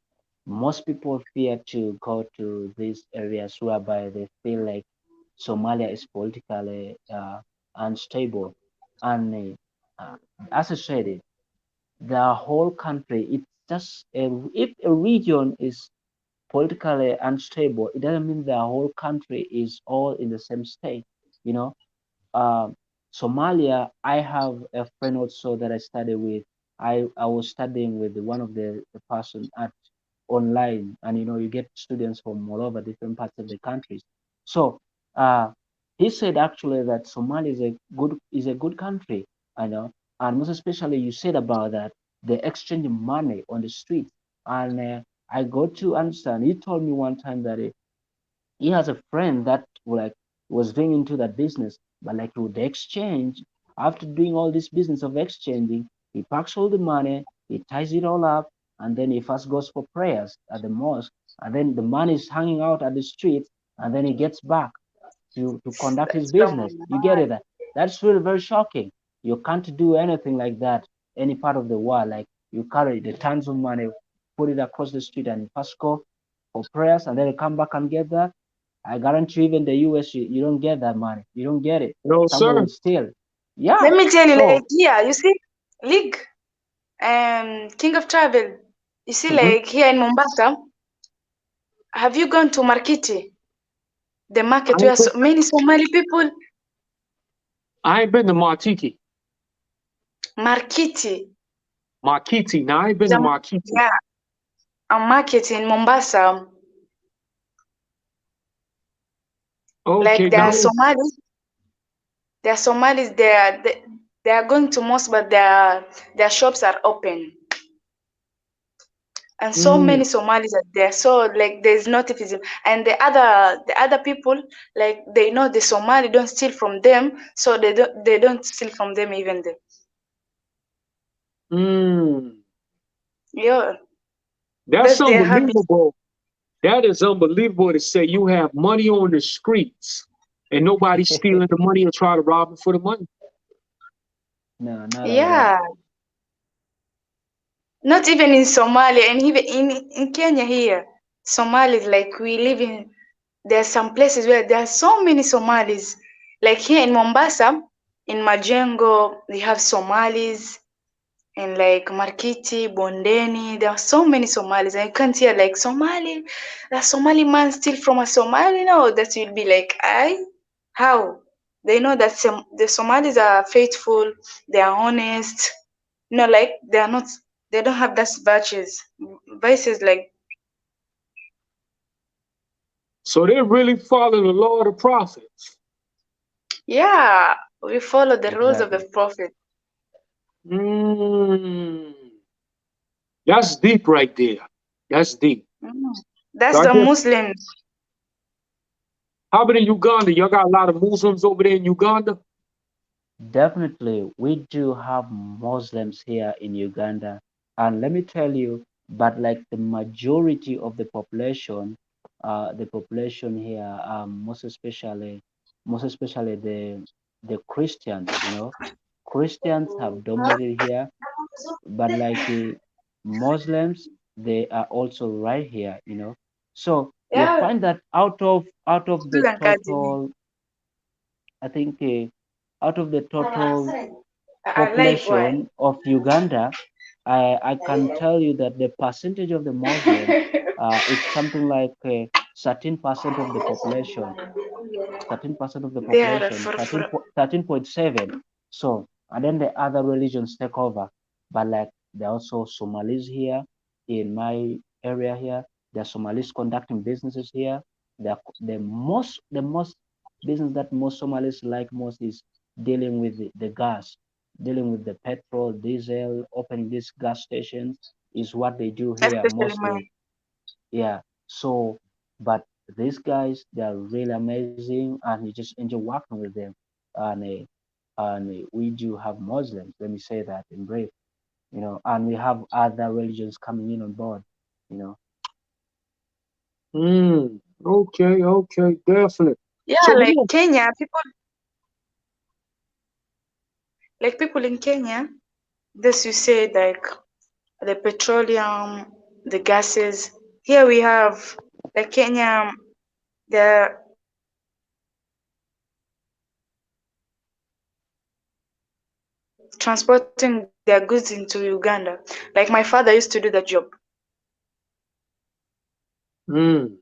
most people fear to go to these areas whereby they feel like Somalia is politically unstable. And as I said, the whole country, it's just if a region is politically unstable, it doesn't mean the whole country is all in the same state. You know, um, Somalia, I have a friend also that I study with. I was studying with one of the person at online, and you get students from all over different parts of the countries. So uh, he said actually that Somalia is a good country, I know, and most especially you said about that they exchange money on the streets, and I got to understand. He told me one time that he has a friend that like was doing into that business, but like with the exchange, after doing all this business of exchanging, he packs all the money, he ties it all up, and then he first goes for prayers at the mosque, and then the money is hanging out at the streets, and then he gets back to conduct his that's from business. You get it? That's really very shocking. You can't do anything like that any part of the world. Like you carry the tons of money, put it across the street, and you first go for prayers, and then you come back and get that. I guarantee you, even the US, you don't get that money. You don't get it. No, Someone sir. will steal. Yeah. Let me tell you, like So, here, you see, League, King of Travel. You see, Hmm. like here in Mombasa, have you gone to Markiti, the I market where ain't been, so many Somali people? I ain't been to Martiki. Markiti, Markiti. Now I ain't been is to a, Markiti. yeah, a market in Mombasa. Okay, Like there now are Somalis, they are going to mosque, but their shops are open, and so mm, many Somalis are there. So like there's no activism, and the other people like they know the Somali don't steal from them, so they don't steal from them even then. mm. Yeah, That's that's their habit. unbelievable. That is unbelievable to say you have money on the streets and nobody's stealing the money or try to rob them for the money. no, not at all. Yeah, not even in Somalia, and even in Kenya here, Somalis like we live in. There are some places where there are so many Somalis. Like here in Mombasa, in Majengo, we have Somalis, and like Markiti, Bondeni, there are so many Somalis. And you can't hear like Somali, a Somali man steal from a Somali. No, that will be like, I, how? They know that the Somalis are faithful, they are honest. No, like they are not, they don't have that vices like, So they really follow the law of the prophets. yeah, we follow the rules of the Exactly. prophet. Mm, that's deep right there. That's deep. Mm. So That's I the guess, Muslims. how about in Uganda? Y'all got a lot of Muslims over there in Uganda? Definitely, we do have Muslims here in Uganda, and let me tell you, but like the majority of the population here, most especially the Christians, Christians have dominated here, but like Muslims, they are also right here, you know. So you'll Yeah, find that out of the student academy. total, I think out of the total I like why. population of Uganda, I can tell you that the percentage of the Muslim, it's something like 13% of the population, 13% of the They are a population, furfura. 13.7. So, and then the other religions take over. But like there are also Somalis here in my area here. There are Somalis conducting businesses here. The most business that most Somalis like most is dealing with the gas, dealing with the petrol, diesel, opening these gas stations is what they do here Especially mostly. mine. Yeah. So, but these guys, they are really amazing, and you just enjoy working with them. And we do have Muslims. Let me say that in brief, you know, and we have other religions coming in on board, you know. Okay, okay, definitely. Yeah, So we like don't. Kenya, people in Kenya, this you said like the petroleum, the gases. Here we have like Kenya, they're transporting their goods into Uganda. Like my father used to do that job. Mm.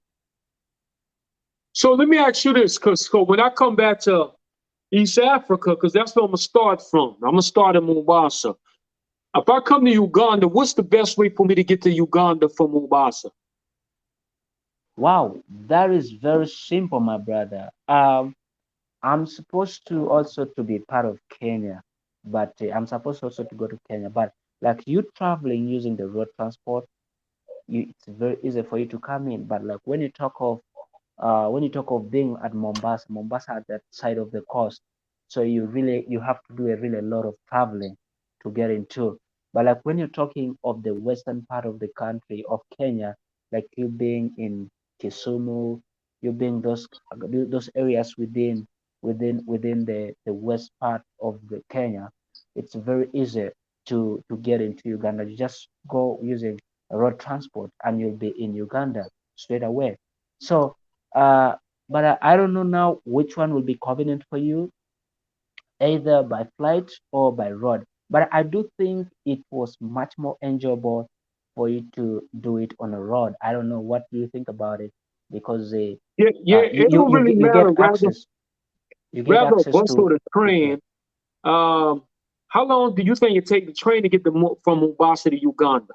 So let me ask you this, because when I come back to East Africa, because that's where I'm gonna start from. I'm gonna start in Mombasa. If I come to Uganda, what's the best way for me to get to Uganda from Mombasa? Wow, that is very simple, my brother. I'm supposed to also to be part of Kenya, but I'm supposed also to go to Kenya. But like you traveling using the road transport, it's very easy for you to come in. But like when you talk of being at Mombasa, Mombasa at that side of the coast, so you have to do a really lot of traveling to get into. But like when you're talking of the western part of the country of Kenya, like you being in Kisumu, you being those areas within the west part of the Kenya, it's very easy to get into Uganda. You just go using road transport and you'll be in Uganda straight away. So uh, but I don't know now which one will be convenient for you, either by flight or by road. But I do think it was much more enjoyable for you to do it on a road. I don't know, what do you think about it? Because Yeah, yeah, it don't really you get matter. Rather, access, you get rather a access bus or the to train. train. Um, how long do you think it take the train to get from Mombasa to Uganda?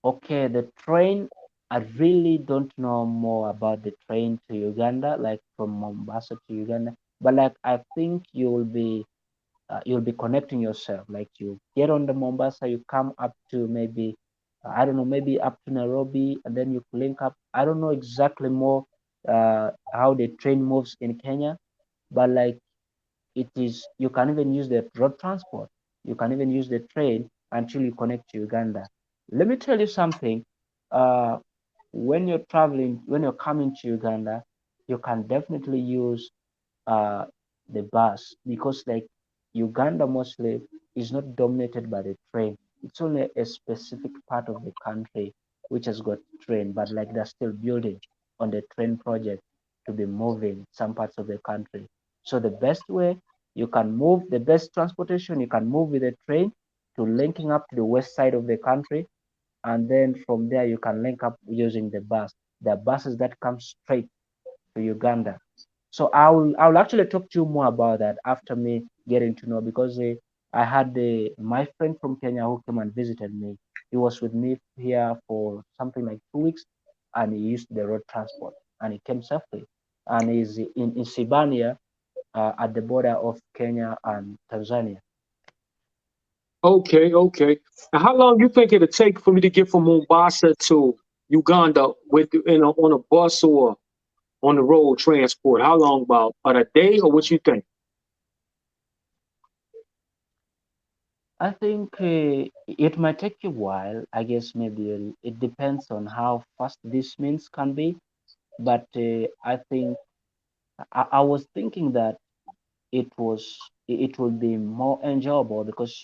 Okay, the train. I really don't know more about the train to Uganda, like from Mombasa to Uganda. But like I think you'll be connecting yourself. Like you get on the Mombasa, you come up to maybe, I don't know, maybe up to Nairobi, and then you link up. I don't know exactly more how the train moves in Kenya, but like it is, you can even use the road transport. You can even use the train until you connect to Uganda. Let me tell you something. Uh, when you're traveling, when you're coming to Uganda, you can definitely use uh, the bus because like Uganda mostly is not dominated by the train. It's only a specific part of the country which has got train, but like they're still building on the train project to be moving some parts of the country. So the best way you can move, the best transportation you can move with a train to linking up to the west side of the country, and then from there you can link up using the bus. The buses that come straight to Uganda. So I will actually talk to you more about that after me getting to know, because I had my friend from Kenya who came and visited me. He was with me here for something like 2 weeks, and he used the road transport and he came safely. And he's in Sibania at the border of Kenya and Tanzania. Okay, okay. Now, how long you think it'll take for me to get from Mombasa to Uganda on a bus or on the road transport? How long, about a day, or what you think? I think it might take you a while. I guess maybe it depends on how fast these means can be. But I think I was thinking that it will be more enjoyable because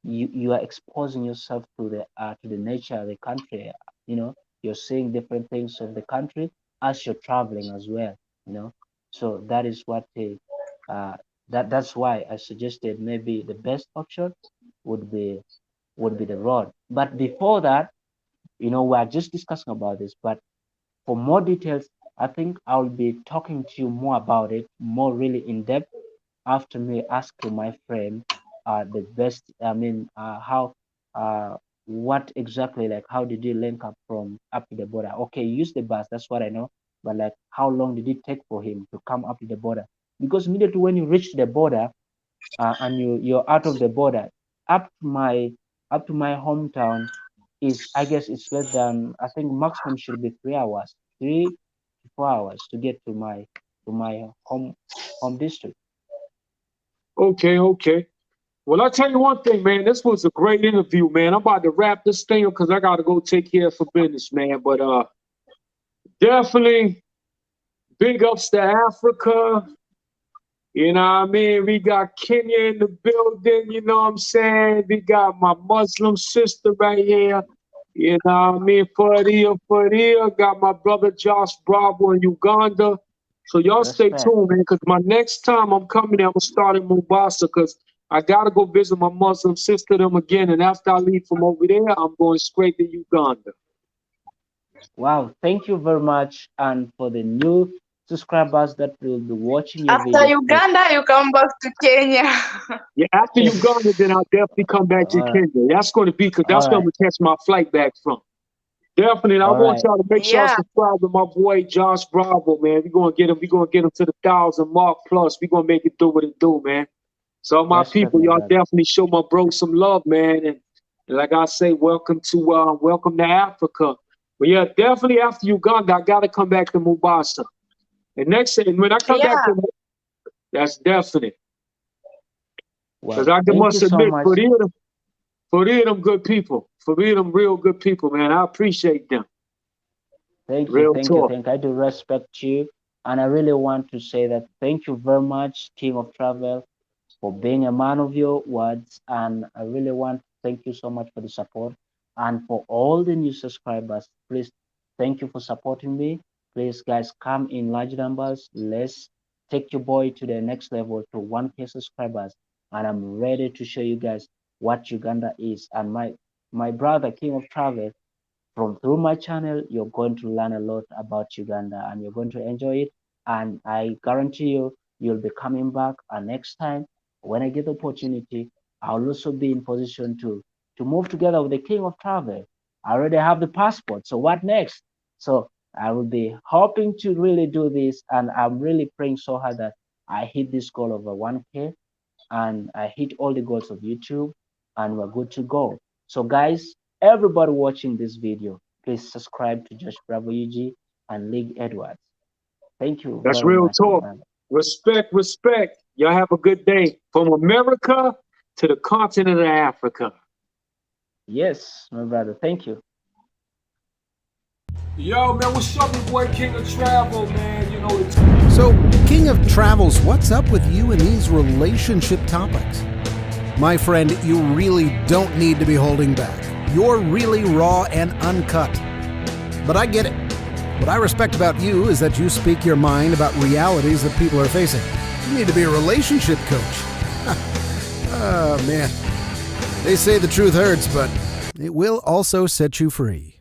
you are exposing yourself to the nature of the country. You know, you're seeing different things of the country as you're traveling as well. You know, so that is what uh, that's why I suggested maybe the best option would be the road. But before that, we are just discussing about this. But for more details, I think I'll be talking to you more about it, more really in depth after me asking my friend the best, I mean, uh, what exactly, like, how did you link up from up to the border? Okay, you use the bus, that's what I know, but like, how long did it take for him to come up to the border? Because immediately when you reach the border, and you're out of the border, up to my hometown is, I guess it's less than, I think maximum should be 3 hours, 3 to 4 hours to get to my home district. Okay, okay. Well, I'll tell you one thing, man. This was a great interview, man. I'm about to wrap this thing up because I got to go take care of some business, man. But definitely big ups to Africa. You know what I mean? We got Kenya in the building, you know what I'm saying? We got my Muslim sister right here. You know what I mean? For got my brother Josh Bravo in Uganda. So y'all stay Respect. tuned, man, because my next time I'm coming there, I'm gonna start in Mombasa because I gotta go visit my Muslim sister them again. And after I leave from over there, I'm going straight to Uganda. Wow, thank you very much. And for the new subscribers that will be watching your After videos, please. Uganda, you come back to Kenya. Yeah, after Uganda, then I'll definitely come back to all right, Kenya. That's going to be because all that's where I'm right, gonna catch my flight back from. Definitely, I all want right. y'all to make sure y'all Yeah, subscribe to my boy Josh Bravo, man. We're gonna get him. We're gonna get him to the 1,000 mark plus. We're gonna make it do what it do, man. So my Respect, people, my y'all brother. definitely show my bro some love, man. And like I say, welcome to Africa. But yeah, definitely after Uganda, I gotta come back to Mombasa. And when I come back yeah. to, that's definite. Because Well, I thank you must so admit, much. for real, them good people. For real, them real good people, man. I appreciate them. Thank you, Real thank you, talk. thank you. I do respect you. And I really want to say that thank you very much, King of Travel, for being a man of your words. And I really want to thank you so much for the support. And for all the new subscribers, please thank you for supporting me. Please, guys, come in large numbers. Let's take your boy to the next level to 1K subscribers. And I'm ready to show you guys what Uganda is. And my brother, King of Travel, from through my channel, you're going to learn a lot about Uganda and you're going to enjoy it. And I guarantee you, you'll be coming back. And next time, when I get the opportunity, I'll also be in position to move together with the King of Travel. I already have the passport. So what next? So I will be hoping to really do this. And I'm really praying so hard that I hit this goal of a 1K and I hit all the goals of YouTube and we're good to go. So guys, everybody watching this video, please subscribe to Josh Bravo UG and League Edwards. Thank you That's very real much, my talk. brother. Respect, respect. Y'all have a good day. From America to the continent of Africa. Yes, my brother. Thank you. Yo, man, what's up, your boy King of Travel, man? You know, it's So, King of Travels, what's up with you and these relationship topics? My friend, you really don't need to be holding back. You're really raw and uncut. But I get it. What I respect about you is that you speak your mind about realities that people are facing. You need to be a relationship coach. Oh, man. They say the truth hurts, but it will also set you free.